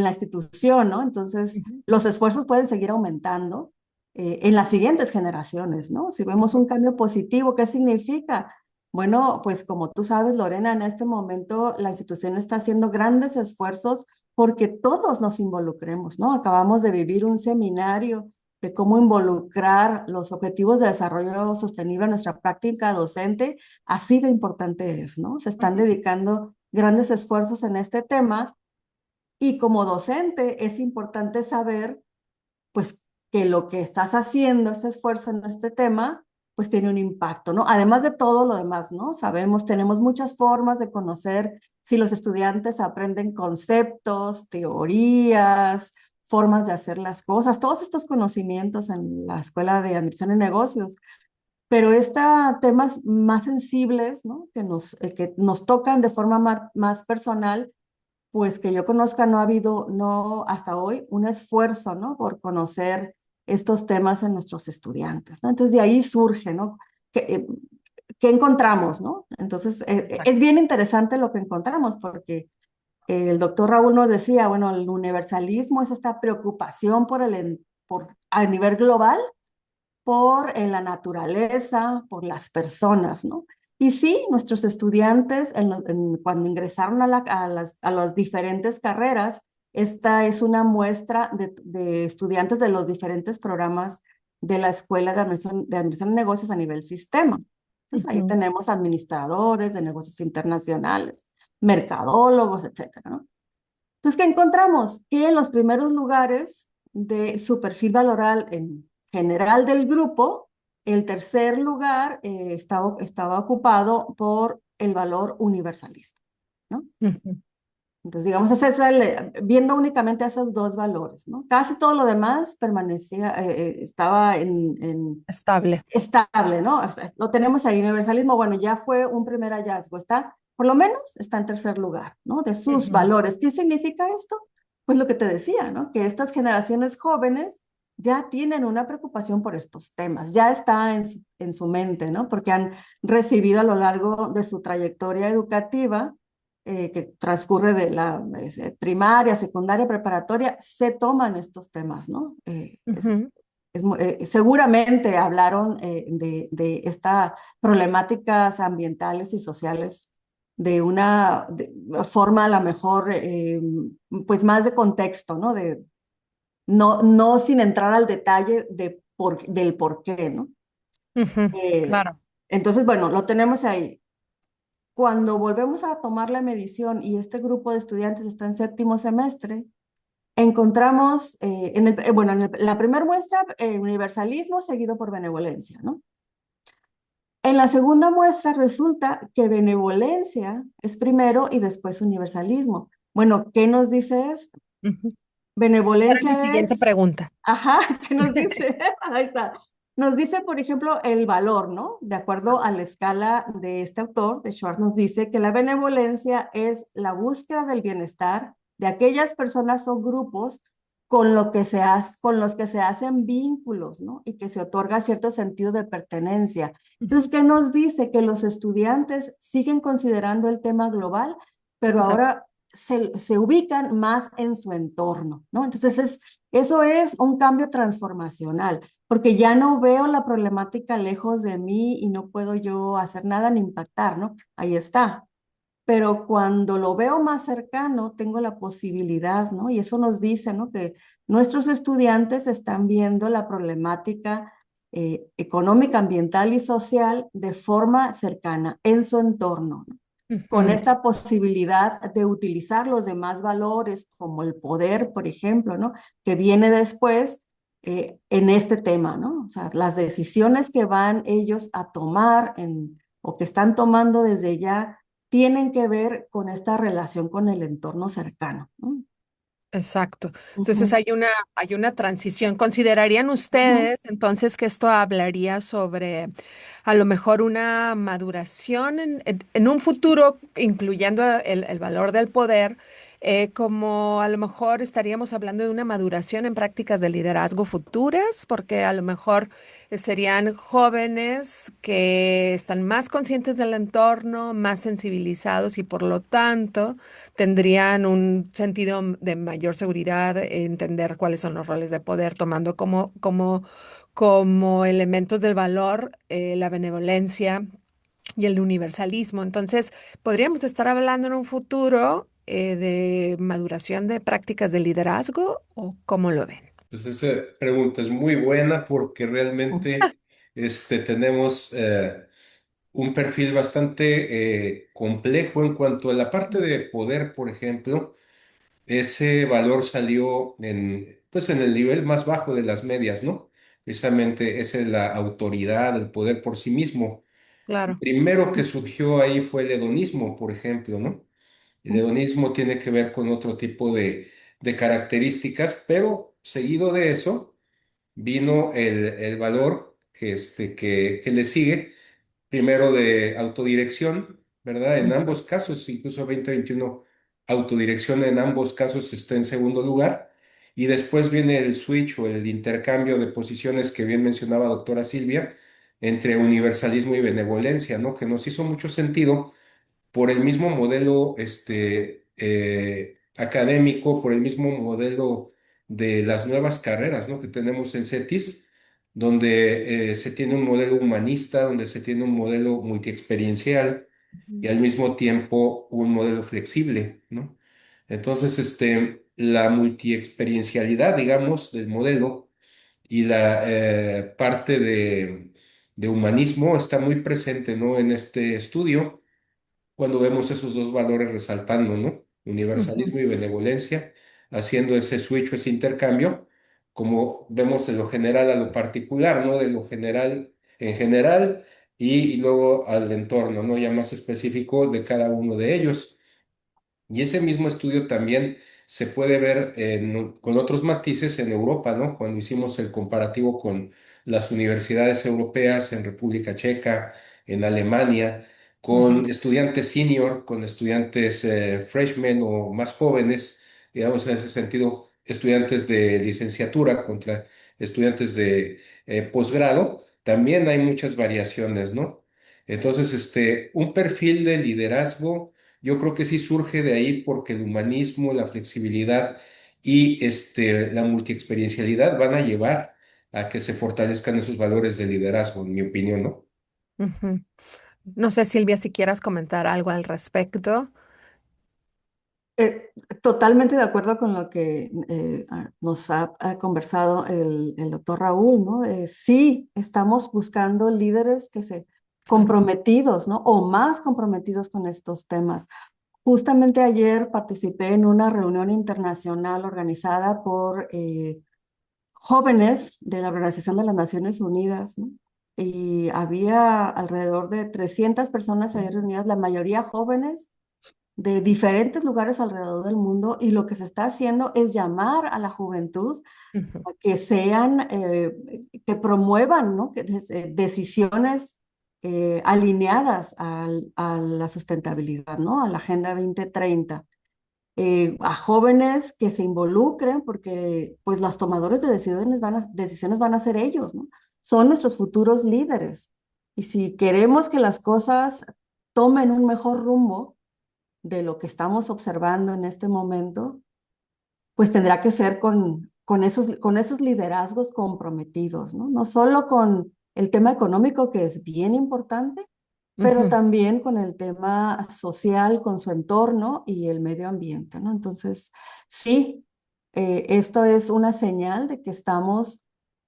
la institución, ¿no? Entonces, Ujú, los esfuerzos pueden seguir aumentando en las siguientes generaciones, ¿no? Si vemos ujú, un cambio positivo, ¿qué significa? Bueno, pues como tú sabes, Lorena, en este momento la institución está haciendo grandes esfuerzos porque todos nos involucremos, ¿no? Acabamos de vivir un seminario de cómo involucrar los objetivos de desarrollo sostenible en nuestra práctica docente, así de importante es, ¿no? Se están ujú. dedicando grandes esfuerzos en este tema y como docente es importante saber, pues, que lo que estás haciendo, este esfuerzo en este tema, pues tiene un impacto, ¿no? Además de todo lo demás, ¿no? Sabemos, tenemos muchas formas de conocer si los estudiantes aprenden conceptos, teorías, formas de hacer las cosas, todos estos conocimientos en la Escuela de Administración y Negocios, pero temas más sensibles, ¿no? Que nos tocan de forma más personal, pues que yo conozca, no ha habido, no hasta hoy, un esfuerzo, ¿no? Por conocer estos temas en nuestros estudiantes, ¿no? Entonces de ahí surge, ¿no? ¿Qué encontramos, ¿no? Entonces es Exacto. bien interesante lo que encontramos porque el doctor Raúl nos decía, bueno, el universalismo es esta preocupación a nivel global por la naturaleza, por las personas, ¿no? Y sí, nuestros estudiantes, cuando ingresaron a las diferentes carreras, esta es una muestra de estudiantes de los diferentes programas de la Escuela de Administración de Negocios a nivel sistema. Entonces, ahí Ujú, tenemos administradores de negocios internacionales, mercadólogos, etcétera, ¿no? Entonces, ¿qué encontramos? Que en los primeros lugares de su perfil valoral en general del grupo, el tercer lugar estaba ocupado por el valor universalismo, ¿no? ujú. Entonces, digamos, viendo únicamente esos dos valores, ¿no? Casi todo lo demás permanecía, estaba Estable. estable, ¿no? O sea, lo tenemos ahí, universalismo, bueno, ya fue un primer hallazgo, por lo menos está en tercer lugar, ¿no? De sus Ujú, valores. ¿Qué significa esto? Pues lo que te decía, ¿no? Que estas generaciones jóvenes, ya tienen una preocupación por estos temas, ya está en su mente, ¿no? Porque han recibido a lo largo de su trayectoria educativa, que transcurre de la primaria, secundaria, preparatoria, se toman estos temas, ¿no? Ujú, Seguramente hablaron de estas problemáticas ambientales y sociales de una forma a lo mejor, pues más de contexto, ¿no? No sin entrar al detalle del por qué, ¿no? ujú, Eh, claro. entonces, bueno, lo tenemos ahí. Cuando volvemos a tomar la medición y este grupo de estudiantes está en séptimo semestre, encontramos, bueno, la primera muestra, universalismo seguido por benevolencia, ¿no? En la segunda muestra resulta que benevolencia es primero y después universalismo. Bueno, ¿qué nos dice esto? Ujú. Era mi Benevolencia siguiente es, pregunta. ajá, ¿qué nos dice? Ahí está. Nos dice, por ejemplo, el valor, ¿no? De acuerdo a la escala de este autor, de Schwartz, nos dice que la benevolencia es la búsqueda del bienestar de aquellas personas o grupos con los que se hacen vínculos, ¿no? Y que se otorga cierto sentido de pertenencia. Entonces, ¿qué nos dice? Que los estudiantes siguen considerando el tema global, pero Exacto. ahora se ubican más en su entorno, ¿no? Entonces, eso es un cambio transformacional, porque ya no veo la problemática lejos de mí y no puedo yo hacer nada ni impactar, ¿no? Ahí está. Pero cuando lo veo más cercano, tengo la posibilidad, ¿no? Y eso nos dice, ¿no? Que nuestros estudiantes están viendo la problemática económica, ambiental y social de forma cercana, en su entorno, ¿no? Con Ujú. esta posibilidad de utilizar los demás valores, como el poder, por ejemplo, ¿no? Que viene después en este tema, ¿no? O sea, las decisiones que van ellos a tomar o que están tomando desde ya tienen que ver con esta relación con el entorno cercano, ¿no? Exacto. Entonces Ujú, hay una transición. ¿Considerarían ujú, ustedes entonces que esto hablaría sobre a lo mejor una maduración en un futuro, incluyendo el valor del poder, como a lo mejor estaríamos hablando de una maduración en prácticas de liderazgo futuras, porque a lo mejor serían jóvenes que están más conscientes del entorno, más sensibilizados y por lo tanto tendrían un sentido de mayor seguridad, entender cuáles son los roles de poder, tomando como elementos del valor la benevolencia y el universalismo. Entonces, podríamos estar hablando en un futuro de maduración de prácticas de liderazgo, ¿o cómo lo ven? Pues esa pregunta es muy buena porque ujú, realmente tenemos un perfil bastante complejo en cuanto a la parte de poder, por ejemplo. Ese valor salió pues en el nivel más bajo de las medias, ¿no? Precisamente esa es la autoridad, el poder por sí mismo. El Claro. primero que surgió ahí fue el hedonismo, por ejemplo, ¿no? El hedonismo tiene que ver con otro tipo de características, pero seguido de eso vino el valor que le sigue, primero de autodirección, ¿verdad? En Ujú. ambos casos, incluso 2021, autodirección en ambos casos está en segundo lugar. Y después viene el switch o el intercambio de posiciones que bien mencionaba doctora Silvia, entre universalismo y benevolencia, ¿no? Que nos hizo mucho sentido por el mismo modelo académico, por el mismo modelo de las nuevas carreras, ¿no? Que tenemos en CETIS, donde se tiene un modelo humanista, donde se tiene un modelo multiexperiencial y al mismo tiempo un modelo flexible, ¿no? Entonces, la multiexperiencialidad, digamos, del modelo y la parte de humanismo está muy presente, ¿no? En este estudio cuando vemos esos dos valores resaltando, ¿no? ujú, Universalismo y benevolencia, haciendo ese switch, ese intercambio, como vemos de lo general a lo particular, ¿no? De lo general en general y luego al entorno, ¿no? Ya más específico de cada uno de ellos. Y ese mismo estudio también se puede ver con otros matices en Europa, ¿no? Cuando hicimos el comparativo con las universidades europeas en República Checa, en Alemania, ujú, con estudiantes senior, con estudiantes freshmen o más jóvenes, digamos en ese sentido, estudiantes de licenciatura contra estudiantes de posgrado, también hay muchas variaciones, ¿no? Entonces, un perfil de liderazgo, yo creo que sí surge de ahí porque el humanismo, la flexibilidad y la multiexperiencialidad van a llevar a que se fortalezcan esos valores de liderazgo, en mi opinión, ¿no? Ujú. No sé, Silvia, si quieras comentar algo al respecto. Eh, Totalmente de acuerdo con lo que nos ha conversado el doctor Raúl, ¿no? Sí, estamos buscando líderes que se Claro. comprometidos, ¿no? O más comprometidos con estos temas. Justamente ayer participé en una reunión internacional organizada por jóvenes de la Organización de las Naciones Unidas, ¿no? Y había alrededor de 300 personas ahí reunidas, la mayoría jóvenes de diferentes lugares alrededor del mundo, y lo que se está haciendo es llamar a la juventud Ujú, a que sean, que promuevan, ¿no? Decisiones alineadas a la sustentabilidad, ¿no? A la Agenda 2030. A jóvenes que se involucren porque pues los tomadores de decisiones van a ser ellos, ¿no? Son nuestros futuros líderes. Y si queremos que las cosas tomen un mejor rumbo de lo que estamos observando en este momento, pues tendrá que ser con esos liderazgos comprometidos, ¿no? No solo con el tema económico, que es bien importante, pero ujú, también con el tema social, con su entorno y el medio ambiente, ¿no? Entonces, sí, esto es una señal de que estamos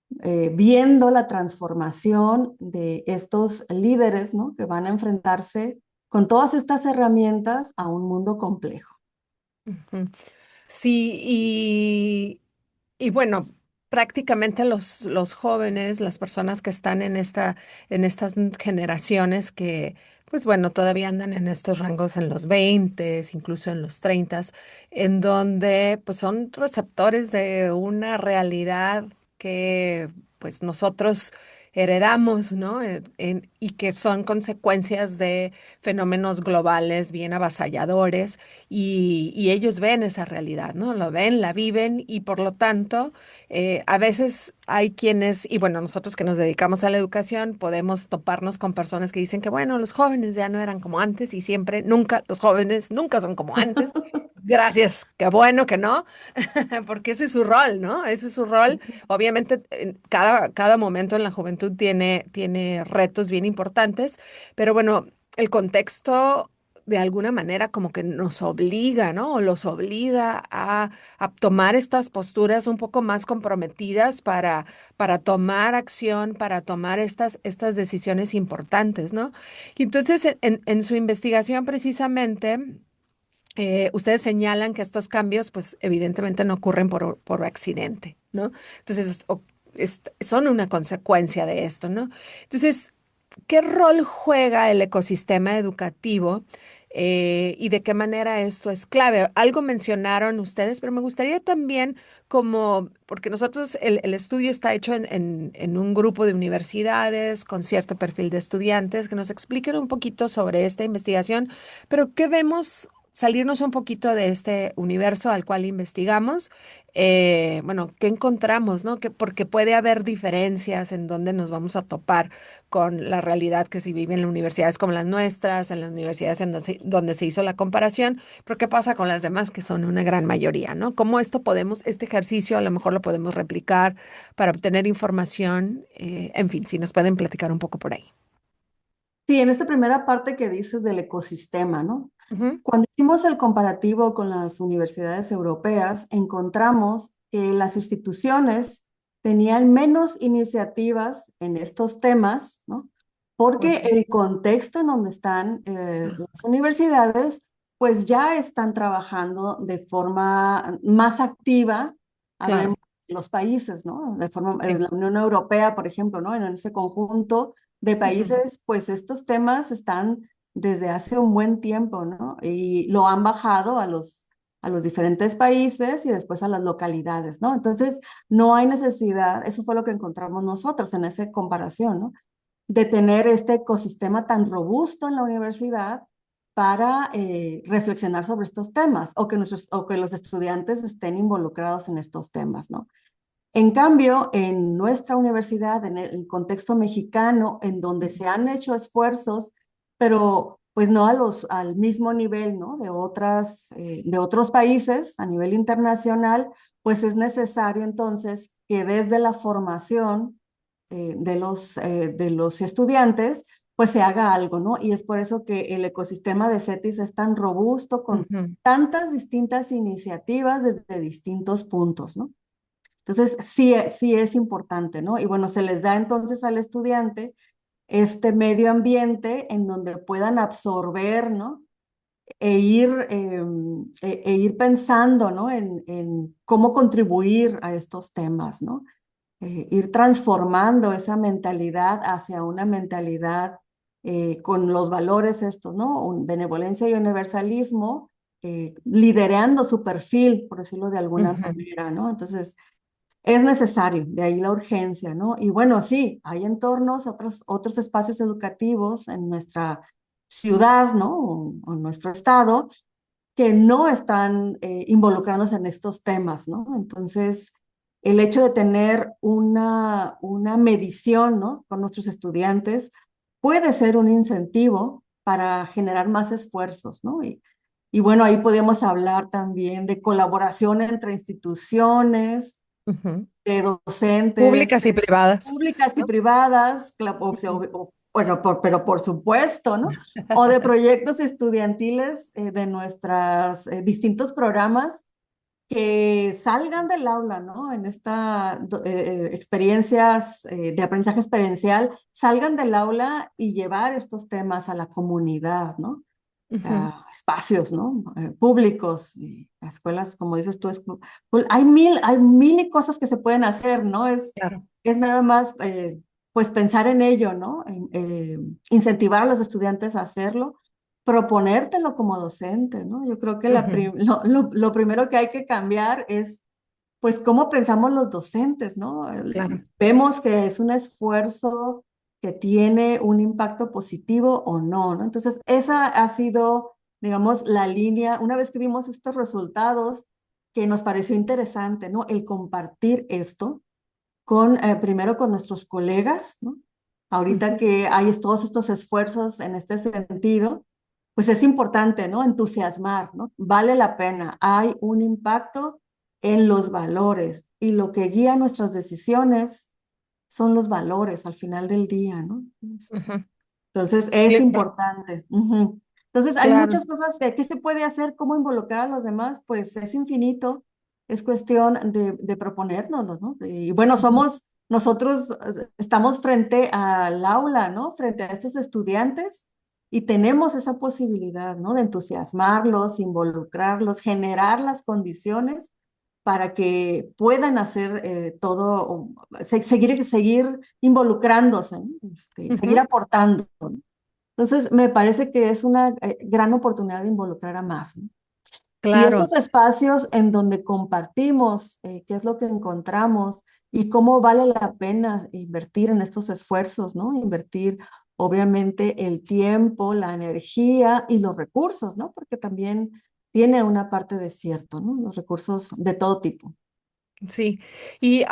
viendo la transformación de estos líderes, ¿no? Que van a enfrentarse con todas estas herramientas a un mundo complejo. ujú. Sí, y bueno, prácticamente los jóvenes, las personas que están en estas generaciones que, pues bueno, todavía andan en estos rangos en los 20, incluso en los 30, en donde pues son receptores de una realidad que pues nosotros heredamos, ¿no? Y que son consecuencias de fenómenos globales bien avasalladores y ellos ven esa realidad, ¿no? Lo ven, la viven y por lo tanto, a veces hay quienes, y bueno, nosotros que nos dedicamos a la educación, podemos toparnos con personas que dicen que, bueno, los jóvenes ya no eran como antes y siempre, nunca, los jóvenes nunca son como antes. Gracias, qué bueno que no, porque ese es su rol, ¿no? Ese es su rol. Obviamente, cada momento en la juventud tiene retos bien importantes, pero bueno, el contexto de alguna manera como que nos obliga, ¿no? O los obliga a tomar estas posturas un poco más comprometidas para tomar acción, para tomar estas decisiones importantes, ¿no? Y entonces, en su investigación precisamente, ustedes señalan que estos cambios, pues evidentemente no ocurren por accidente, ¿no? Entonces, son una consecuencia de esto, ¿no? Entonces, ¿qué rol juega el ecosistema educativo y de qué manera esto es clave? Algo mencionaron ustedes, pero me gustaría también como, porque nosotros el estudio está hecho en un grupo de universidades con cierto perfil de estudiantes, que nos expliquen un poquito sobre esta investigación, pero ¿qué vemos? Salirnos un poquito de este universo al cual investigamos, bueno, ¿qué encontramos, no? Porque puede haber diferencias en donde nos vamos a topar con la realidad que se vive en universidades como las nuestras, en las universidades donde se hizo la comparación, pero ¿qué pasa con las demás que son una gran mayoría, ¿no? ¿Cómo este ejercicio a lo mejor lo podemos replicar para obtener información? En fin, si nos pueden platicar un poco por ahí. Sí, en esta primera parte que dices del ecosistema, ¿no? Ujú, Cuando hicimos el comparativo con las universidades europeas, encontramos que las instituciones tenían menos iniciativas en estos temas, ¿no? Porque ujú. el contexto en donde están las universidades, pues ya están trabajando de forma más activa, Claro, hablemos de los países, ¿no? De forma, sí. la Unión Europea, por ejemplo, ¿no? En ese conjunto de Ujú, países, pues estos temas están desde hace un buen tiempo, ¿no? Y lo han bajado a los diferentes países y después a las localidades, ¿no? Entonces, no hay necesidad, eso fue lo que encontramos nosotros en esa comparación, ¿no? De tener este ecosistema tan robusto en la universidad para reflexionar sobre estos temas o que los estudiantes estén involucrados en estos temas, ¿no? En cambio, en nuestra universidad, en el contexto mexicano, en donde se han hecho esfuerzos, pero pues no al mismo nivel, ¿no? De otros países a nivel internacional, pues es necesario entonces que desde la formación de los estudiantes, pues se haga algo, ¿no? Y es por eso que el ecosistema de CETIS es tan robusto con Ujú, tantas distintas iniciativas desde distintos puntos, ¿no? Entonces, sí, sí es importante, ¿no? Y bueno, se les da entonces al estudiante este medio ambiente en donde puedan absorber, ¿no? Ir pensando, ¿no? En cómo contribuir a estos temas, ¿no? Ir transformando esa mentalidad hacia una mentalidad con los valores estos, ¿no? Benevolencia y universalismo, liderando su perfil, por decirlo de alguna ujú, manera, ¿no? Entonces, es necesario, de ahí la urgencia, ¿no? Y bueno, sí, hay entornos, otros espacios educativos en nuestra ciudad, ¿no? O en nuestro estado, que no están involucrándose en estos temas, ¿no? Entonces, el hecho de tener una medición, ¿no? Con nuestros estudiantes puede ser un incentivo para generar más esfuerzos, ¿no? Y bueno, ahí podemos hablar también de colaboración entre instituciones, ujú. de docentes, Públicas y privadas, públicas y ¿no? privadas, Ujú, bueno, pero por supuesto, ¿no? O de proyectos estudiantiles de nuestros distintos programas que salgan del aula, ¿no? En esta experiencias de aprendizaje experiencial, salgan del aula y llevar estos temas a la comunidad, ¿no? ujú, Espacios, ¿no? Públicos, y escuelas, como dices tú, hay mil y cosas que se pueden hacer, ¿no? claro. Es nada más, pues, pensar en ello, ¿no? Incentivar a los estudiantes a hacerlo, proponértelo como docente, ¿no? Yo creo que Ujú, lo primero que hay que cambiar es, pues, cómo pensamos los docentes, ¿no? claro. Vemos que es un esfuerzo que tiene un impacto positivo o no, ¿no? Entonces, esa ha sido, digamos, la línea, una vez que vimos estos resultados, que nos pareció interesante, ¿no? El compartir esto primero con nuestros colegas, ¿no? Ahorita Ujú, que hay todos estos esfuerzos en este sentido, pues es importante, ¿no? Entusiasmar, ¿no? Vale la pena. Hay un impacto en los valores y lo que guía nuestras decisiones son los valores al final del día, ¿no? ujú. Entonces, es Sí, importante. Ujú. Entonces, hay claro. muchas cosas que se puede hacer, cómo involucrar a los demás, pues es infinito, es cuestión de proponernos, ¿no? Y bueno, Ujú, nosotros estamos frente al aula, ¿no? Frente a estos estudiantes y tenemos esa posibilidad, ¿no? De entusiasmarlos, involucrarlos, generar las condiciones para que puedan hacer todo, seguir involucrándose, ¿no? Seguir ujú. aportando, ¿no? Entonces, me parece que es una gran oportunidad de involucrar a más, ¿no? Y Claro. estos espacios en donde compartimos qué es lo que encontramos y cómo vale la pena invertir en estos esfuerzos, ¿no? Invertir, obviamente, el tiempo, la energía y los recursos, ¿no? Porque también tiene una parte de cierto, ¿no? Los recursos de todo tipo. Sí, y,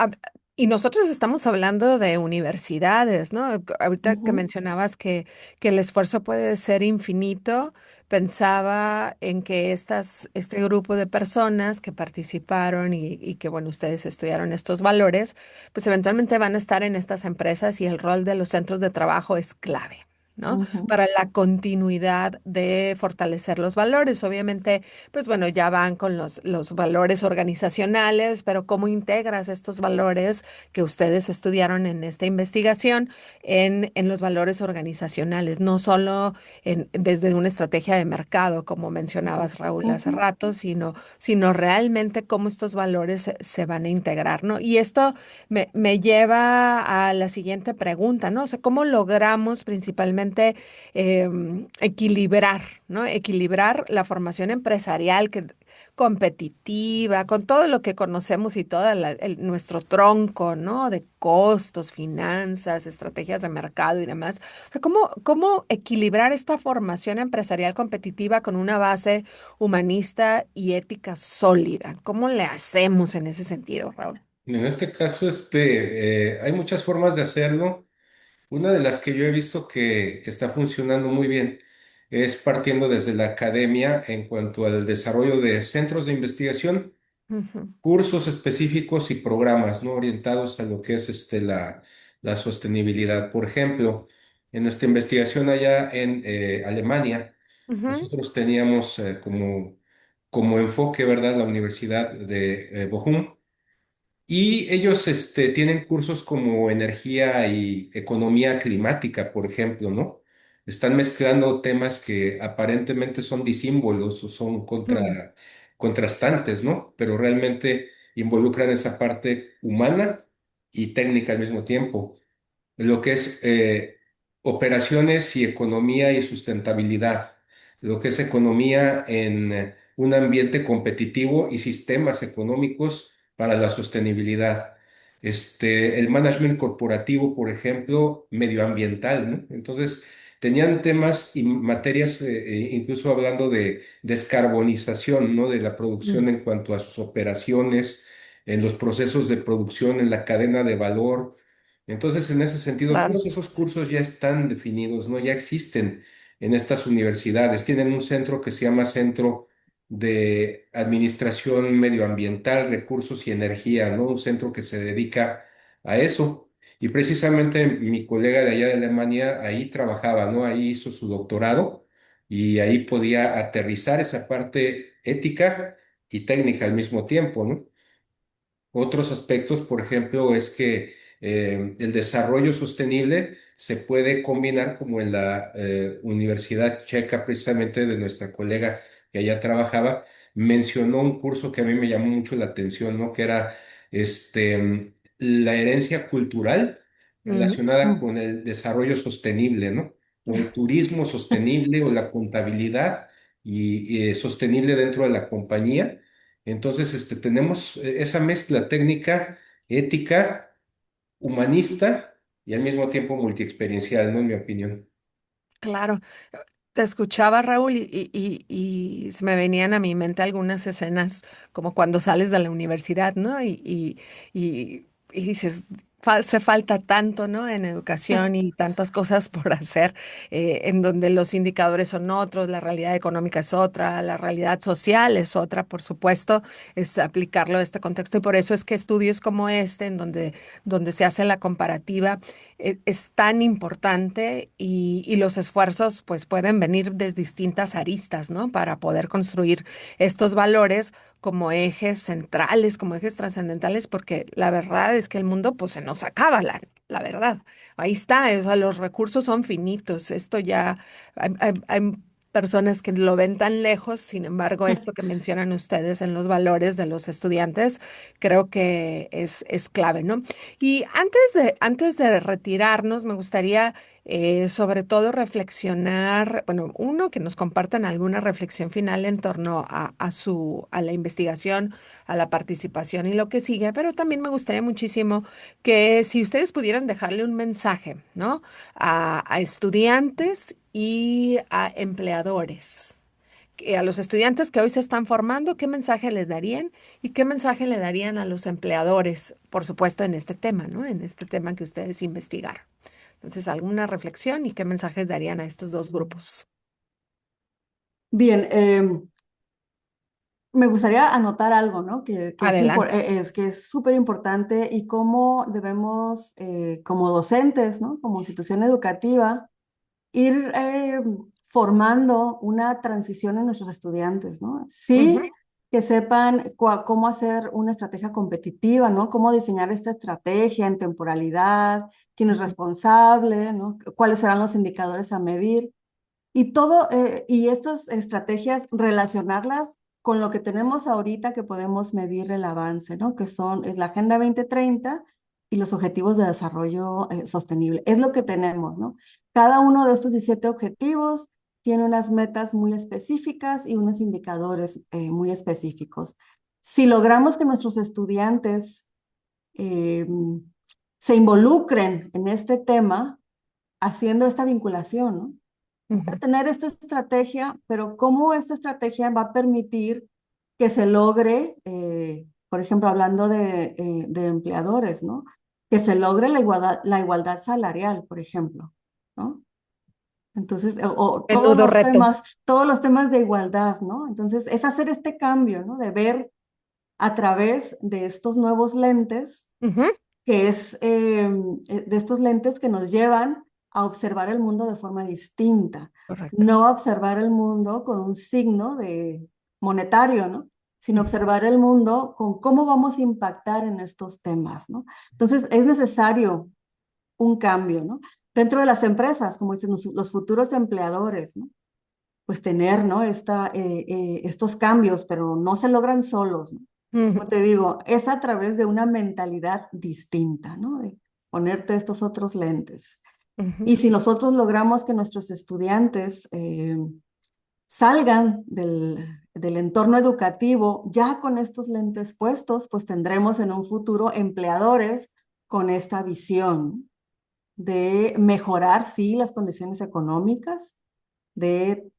y nosotros estamos hablando de universidades, ¿no? Ahorita que Ujú, mencionabas que el esfuerzo puede ser infinito, pensaba en que este grupo de personas que participaron y que, bueno, ustedes estudiaron estos valores, pues eventualmente van a estar en estas empresas y el rol de los centros de trabajo es clave, ¿no? ujú, Para la continuidad de fortalecer los valores. Obviamente, pues bueno, ya van con los valores organizacionales, pero ¿cómo integras estos valores que ustedes estudiaron en esta investigación en los valores organizacionales? No solo desde una estrategia de mercado, como mencionabas, Raúl, hace ujú, rato, sino realmente cómo estos valores se van a integrar, ¿no? Y esto me lleva a la siguiente pregunta, ¿no? O sea, ¿cómo logramos principalmente equilibrar, ¿no? Equilibrar la formación empresarial competitiva, con todo lo que conocemos y todo nuestro tronco, ¿no? De costos, finanzas, estrategias de mercado y demás. O sea, ¿cómo equilibrar esta formación empresarial competitiva con una base humanista y ética sólida? ¿Cómo le hacemos en ese sentido, Raúl? En este caso, hay muchas formas de hacerlo. Una de las que yo he visto que está funcionando muy bien es partiendo desde la academia en cuanto al desarrollo de centros de investigación, Ujú, cursos específicos y programas, ¿no? Orientados a lo que es la sostenibilidad. Por ejemplo, en nuestra investigación allá en Alemania, ujú, nosotros teníamos como enfoque, ¿verdad?, la Universidad de Bochum. Y ellos tienen cursos como energía y economía climática, por ejemplo, ¿no? Están mezclando temas que aparentemente son disímbolos o son ujú. contrastantes, ¿no? Pero realmente involucran esa parte humana y técnica al mismo tiempo lo que es operaciones y economía y sustentabilidad, lo que es economía en un ambiente competitivo y sistemas económicos para la sostenibilidad. El management corporativo, por ejemplo, medioambiental, ¿no? Entonces, tenían temas y materias, incluso hablando de descarbonización, ¿no? De la producción Mm, en cuanto a sus operaciones, en los procesos de producción, en la cadena de valor. Entonces, en ese sentido, claro. todos esos cursos ya están definidos, ¿no? Ya existen en estas universidades. Tienen un centro que se llama Centro de Administración Medioambiental, Recursos y Energía, ¿no? Un centro que se dedica a eso. Y precisamente mi colega de allá de Alemania ahí trabajaba, ¿no? Ahí hizo su doctorado y ahí podía aterrizar esa parte ética y técnica al mismo tiempo, ¿no? Otros aspectos, por ejemplo, es que el desarrollo sostenible se puede combinar, como en la Universidad Checa, precisamente de nuestra colega que allá trabajaba, mencionó un curso que a mí me llamó mucho la atención, ¿no? Que era la herencia cultural Mm, relacionada Mm. con el desarrollo sostenible, ¿no? O el turismo sostenible o la contabilidad y sostenible dentro de la compañía. Entonces, tenemos esa mezcla técnica, ética, humanista y al mismo tiempo multiexperiencial, ¿no? En mi opinión. claro. Te escuchaba, Raúl, y se me venían a mi mente algunas escenas como cuando sales de la universidad, ¿no? Y dices, hace falta tanto, ¿no? En educación y tantas cosas por hacer, en donde los indicadores son otros, la realidad económica es otra, la realidad social es otra, por supuesto, es aplicarlo a este contexto. Y por eso es que estudios como este, donde se hace la comparativa, es tan importante y los esfuerzos pues pueden venir de distintas aristas, ¿no? Para poder construir estos valores como ejes centrales, como ejes trascendentales, porque la verdad es que el mundo pues se nos acaba, la verdad. Ahí está, o sea, los recursos son finitos, esto ya, hay personas que lo ven tan lejos, sin embargo, esto que mencionan ustedes en los valores de los estudiantes, creo que es clave, ¿no? Y antes de retirarnos, me gustaría sobre todo reflexionar, bueno, uno, que nos compartan alguna reflexión final en torno a la investigación, a la participación y lo que sigue, pero también me gustaría muchísimo que si ustedes pudieran dejarle un mensaje, ¿no? A estudiantes y a empleadores. A los estudiantes que hoy se están formando, ¿qué mensaje les darían y qué mensaje le darían a los empleadores, por supuesto, en este tema, ¿no? En este tema que ustedes investigaron. Entonces, ¿alguna reflexión y qué mensajes darían a estos dos grupos? Bien, me gustaría anotar algo, ¿no? Adelante. Que es súper importante y cómo debemos, como docentes, ¿no? Como institución educativa, ir formando una transición en nuestros estudiantes, ¿no? Ujú, Sí, que sepan cómo hacer una estrategia competitiva, ¿no? Cómo diseñar esta estrategia en temporalidad, quién es ujú, responsable, ¿no? Cuáles serán los indicadores a medir. Y estas estrategias relacionarlas con lo que tenemos ahorita que podemos medir el avance, ¿no? Es la Agenda 2030 y los Objetivos de Desarrollo Sostenible. Es lo que tenemos, ¿no? Cada uno de estos 17 objetivos tiene unas metas muy específicas y unos indicadores muy específicos. Si logramos que nuestros estudiantes eh, se involucren en este tema, haciendo esta vinculación, ¿no? ujú, Tener esta estrategia, pero cómo esta estrategia va a permitir que se logre por ejemplo, hablando de empleadores, ¿no? Que se logre la igualdad salarial, por ejemplo, ¿no? Entonces, o Menudo reto. todos los temas de igualdad, ¿no? Entonces, es hacer este cambio, ¿no? De ver a través de estos nuevos lentes, Ujú, que es de estos lentes que nos llevan a observar el mundo de forma distinta, correcto. no a observar el mundo con un signo de monetario, ¿no? Sino Ujú, observar el mundo con cómo vamos a impactar en estos temas, ¿no? Entonces, es necesario un cambio, ¿no? Dentro de las empresas, como dicen los futuros empleadores, ¿no? Pues tener, ¿no? Estos cambios, pero no se logran solos, ¿no? ujú, Como te digo, es a través de una mentalidad distinta, ¿no? De ponerte estos otros lentes. ujú. Y si nosotros logramos que nuestros estudiantes salgan del entorno educativo ya con estos lentes puestos, pues tendremos en un futuro empleadores con esta visión de mejorar, sí, las condiciones económicas, de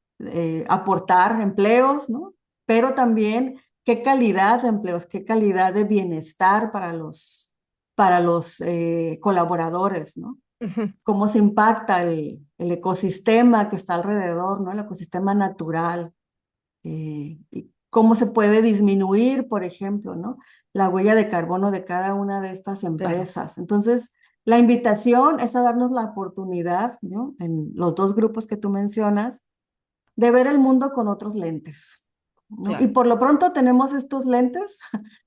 aportar empleos, ¿no? Pero también qué calidad de empleos, qué calidad de bienestar para los colaboradores, ¿no? Ujú, Cómo se impacta el ecosistema que está alrededor, ¿no? El ecosistema natural. Y cómo se puede disminuir, por ejemplo, ¿no? La huella de carbono de cada una de estas claro, empresas. Entonces, la invitación es a darnos la oportunidad, ¿no? En los dos grupos que tú mencionas, de ver el mundo con otros lentes, ¿no? Y claro. por lo pronto tenemos estos lentes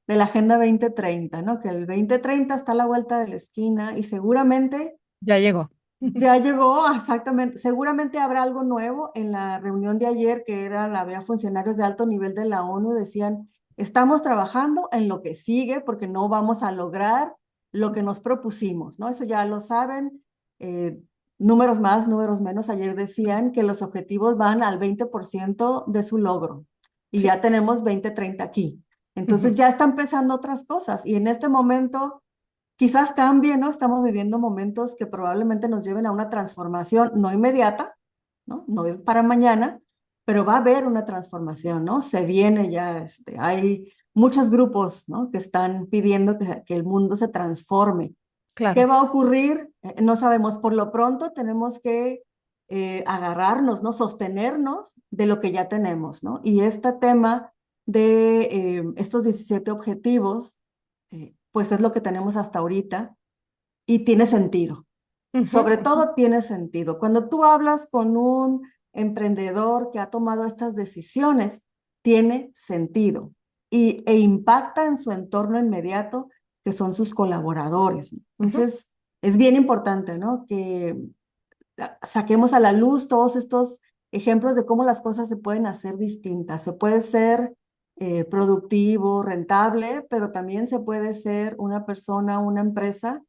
de la Agenda 2030, ¿no? Que el 2030 está a la vuelta de la esquina y seguramente Ya llegó. ya llegó, exactamente. Seguramente habrá algo nuevo. En la reunión de ayer, que era había funcionarios de alto nivel de la ONU, decían, estamos trabajando en lo que sigue porque no vamos a lograr lo que nos propusimos, ¿no? Eso ya lo saben. eh, Números más, números menos. Ayer decían que los objetivos van al 20% de su logro y Sí. ya tenemos 2030 aquí. Entonces Ujú, ya están empezando otras cosas y en este momento quizás cambie, ¿no? Estamos viviendo momentos que probablemente nos lleven a una transformación no inmediata, ¿no? No es para mañana, pero va a haber una transformación, ¿no? Se viene ya, hay muchos grupos, ¿no? Que están pidiendo que el mundo se transforme. ¿Qué claro. va a ocurrir? No sabemos. Por lo pronto tenemos que agarrarnos, ¿no? Sostenernos de lo que ya tenemos, ¿no? Y este tema de estos 17 objetivos, pues es lo que tenemos hasta ahorita y tiene sentido. Ujú, Sobre ujú, todo tiene sentido. Cuando tú hablas con un emprendedor que ha tomado estas decisiones, tiene sentido e impacta en su entorno inmediato, que son sus colaboradores. ujú. Entonces, es bien importante, ¿no? Que saquemos a la luz todos estos ejemplos de cómo las cosas se pueden hacer distintas. Se puede ser productivo, rentable, pero también se puede ser una persona, una empresa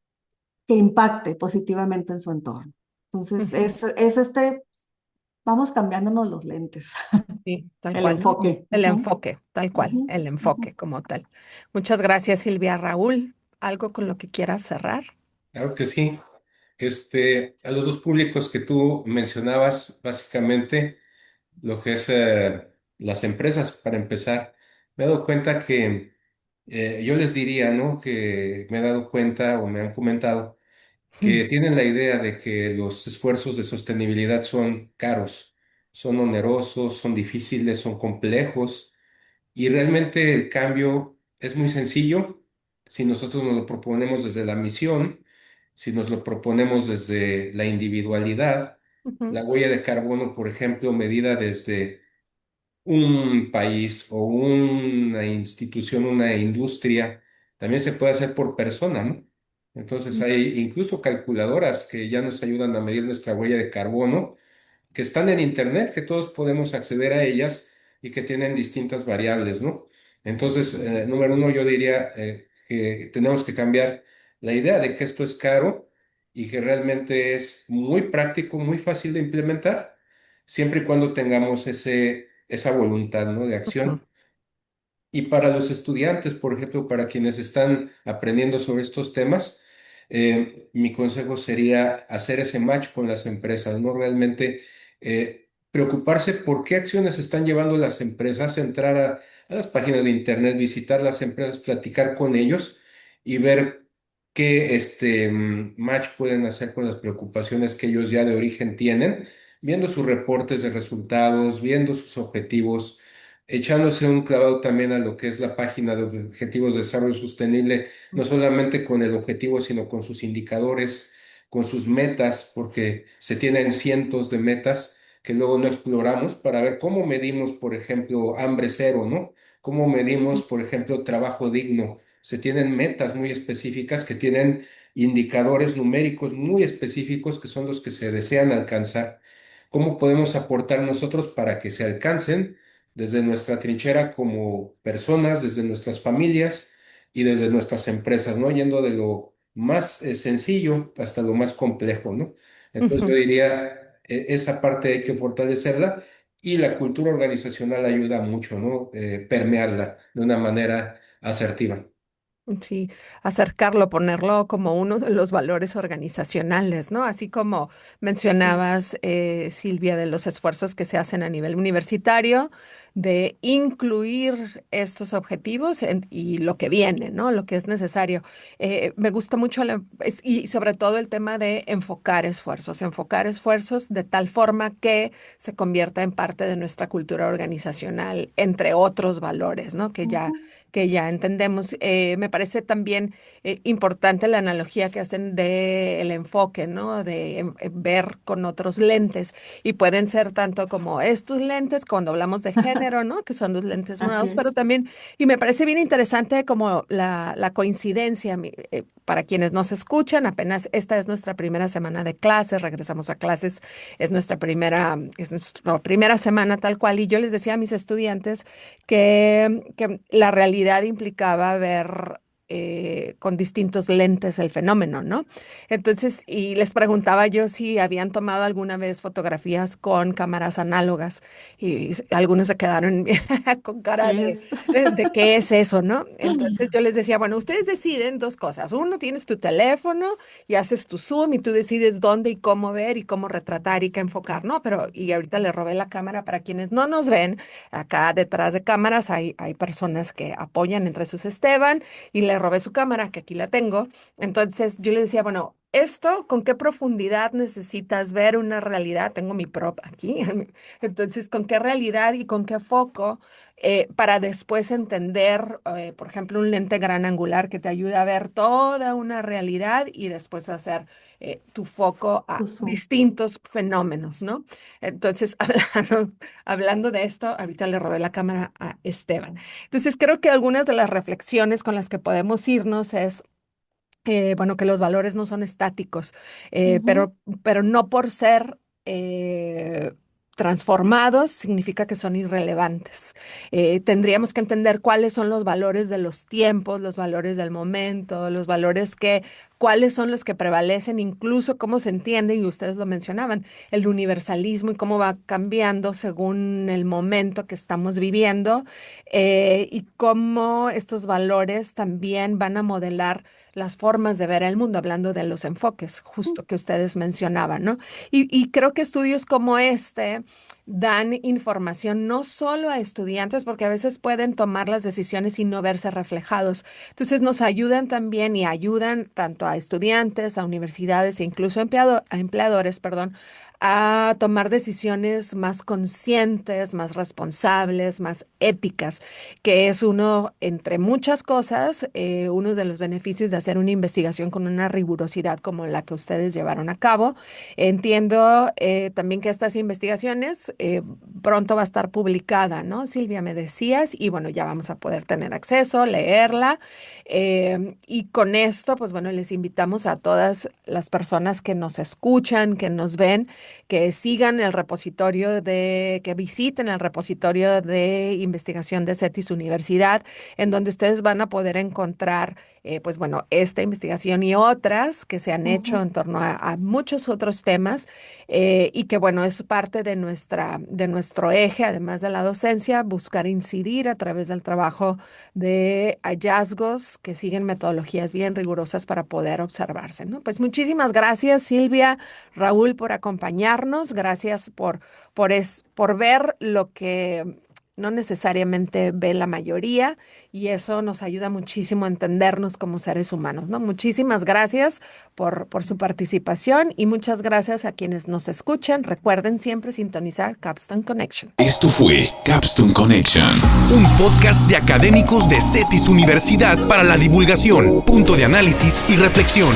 que impacte positivamente en su entorno. Entonces, Ujú. vamos cambiándonos los lentes, Sí, tal el cual, ¿no? enfoque. El Ujú, enfoque, tal cual, ujú, el ujú. enfoque como tal. Muchas gracias, Silvia. Raúl, ¿algo con lo que quieras cerrar? Claro que sí. A los dos públicos que tú mencionabas, básicamente, lo que es las empresas, para empezar, me he dado cuenta que yo les diría, ¿no? Que me he dado cuenta o me han comentado que tienen la idea de que los esfuerzos de sostenibilidad son caros, son onerosos, son difíciles, son complejos y realmente el cambio es muy sencillo si nosotros nos lo proponemos desde la misión, si nos lo proponemos desde la individualidad. Ujú, La huella de carbono, por ejemplo, medida desde un país o una institución, una industria, también se puede hacer por persona, ¿no? Entonces hay incluso calculadoras que ya nos ayudan a medir nuestra huella de carbono que están en Internet, que todos podemos acceder a ellas y que tienen distintas variables, ¿no? Entonces, número uno, yo diría que tenemos que cambiar la idea de que esto es caro y que realmente es muy práctico, muy fácil de implementar, siempre y cuando tengamos esa voluntad, ¿no? De ujú. acción. Y para los estudiantes, por ejemplo, para quienes están aprendiendo sobre estos temas, mi consejo sería hacer ese match con las empresas, no realmente preocuparse por qué acciones están llevando las empresas, entrar a las páginas de internet, visitar las empresas, platicar con ellos y ver qué match pueden hacer con las preocupaciones que ellos ya de origen tienen, viendo sus reportes de resultados, viendo sus objetivos, echándose un clavado también a lo que es la página de Objetivos de Desarrollo Sostenible, no solamente con el objetivo, sino con sus indicadores, con sus metas, porque se tienen cientos de metas que luego no exploramos para ver cómo medimos, por ejemplo, hambre cero, ¿no? ¿Cómo medimos, por ejemplo, trabajo digno? Se tienen metas muy específicas que tienen indicadores numéricos muy específicos que son los que se desean alcanzar. ¿Cómo podemos aportar nosotros para que se alcancen desde nuestra trinchera como personas, desde nuestras familias y desde nuestras empresas, ¿no? Yendo de lo más sencillo hasta lo más complejo, ¿no? Entonces yo Ujú. diría, esa parte hay que fortalecerla y la cultura organizacional ayuda mucho, ¿no? Permearla de una manera asertiva. Sí, acercarlo, ponerlo como uno de los valores organizacionales, ¿no? Así como Así es. mencionabas, Silvia, de los esfuerzos que se hacen a nivel universitario, de incluir estos objetivos y lo que viene, ¿no? Lo que es necesario. Me gusta mucho y sobre todo el tema de enfocar esfuerzos de tal forma que se convierta en parte de nuestra cultura organizacional, entre otros valores, ¿no? Ujú. Que ya entendemos. Me parece también importante la analogía que hacen del enfoque, ¿no? De ver con otros lentes. Y pueden ser tanto como estos lentes, cuando hablamos de género, ¿no? Que son los lentes Así morados, pero es. también, y me parece bien interesante como la coincidencia, para quienes nos escuchan, apenas esta es nuestra primera semana de clases, regresamos a clases, es nuestra primera semana tal cual, y yo les decía a mis estudiantes que la realidad implicaba ver con distintos lentes el fenómeno, ¿no? Entonces, y les preguntaba yo si habían tomado alguna vez fotografías con cámaras análogas y algunos se quedaron con cara ¿Qué es? de qué es eso, ¿no? Entonces yo les decía, bueno, ustedes deciden dos cosas. Uno, tienes tu teléfono y haces tu zoom y tú decides dónde y cómo ver y cómo retratar y qué enfocar, ¿no? Pero, y ahorita le robé la cámara para quienes no nos ven. Acá detrás de cámaras hay personas que apoyan, entre sus Esteban, y le robé su cámara, que aquí la tengo. Entonces yo le decía, bueno, esto, ¿con qué profundidad necesitas ver una realidad? Tengo mi prop aquí. Entonces, ¿con qué realidad y con qué foco para después entender, por ejemplo, un lente gran angular que te ayude a ver toda una realidad y después hacer tu foco a Tu Zoom. distintos fenómenos, ¿no? Entonces, hablando de esto, ahorita le robé la cámara a Esteban. Entonces, creo que algunas de las reflexiones con las que podemos irnos es, bueno, que los valores no son estáticos, eh, Ujú. pero, pero no por ser transformados significa que son irrelevantes. Tendríamos que entender cuáles son los valores de los tiempos, los valores del momento, los valores cuáles son los que prevalecen, incluso cómo se entiende, y ustedes lo mencionaban, el universalismo y cómo va cambiando según el momento que estamos viviendo, y cómo estos valores también van a modelar las formas de ver el mundo, hablando de los enfoques, justo que ustedes mencionaban, ¿no? Y creo que estudios como este dan información no solo a estudiantes, porque a veces pueden tomar las decisiones y no verse reflejados. Entonces nos ayudan también y ayudan tanto a estudiantes, a universidades e incluso a empleadores, perdón, a tomar decisiones más conscientes, más responsables, más éticas, que es uno, entre muchas cosas, uno de los beneficios de hacer una investigación con una rigurosidad como la que ustedes llevaron a cabo. Entiendo también que estas investigaciones pronto va a estar publicada, ¿no? Silvia, me decías, y bueno, ya vamos a poder tener acceso, leerla. Y con esto, pues bueno, les invitamos a todas las personas que nos escuchan, que nos ven, que sigan el repositorio que visiten el repositorio de investigación de CETIS Universidad, en donde ustedes van a poder encontrar, pues bueno, esta investigación y otras que se han hecho Ujú. en torno a muchos otros temas, y que bueno, es parte de nuestro eje, además de la docencia, buscar incidir a través del trabajo de hallazgos que siguen metodologías bien rigurosas para poder observarse, ¿no? Pues muchísimas gracias, Silvia, Raúl, por acompañarnos. Gracias por ver no necesariamente ve la mayoría, y eso nos ayuda muchísimo a entendernos como seres humanos, ¿no? Muchísimas gracias por su participación y muchas gracias a quienes nos escuchan. Recuerden siempre sintonizar Capstone Connection. Esto fue Capstone Connection. Un podcast de académicos de CETIS Universidad para la divulgación, punto de análisis y reflexión.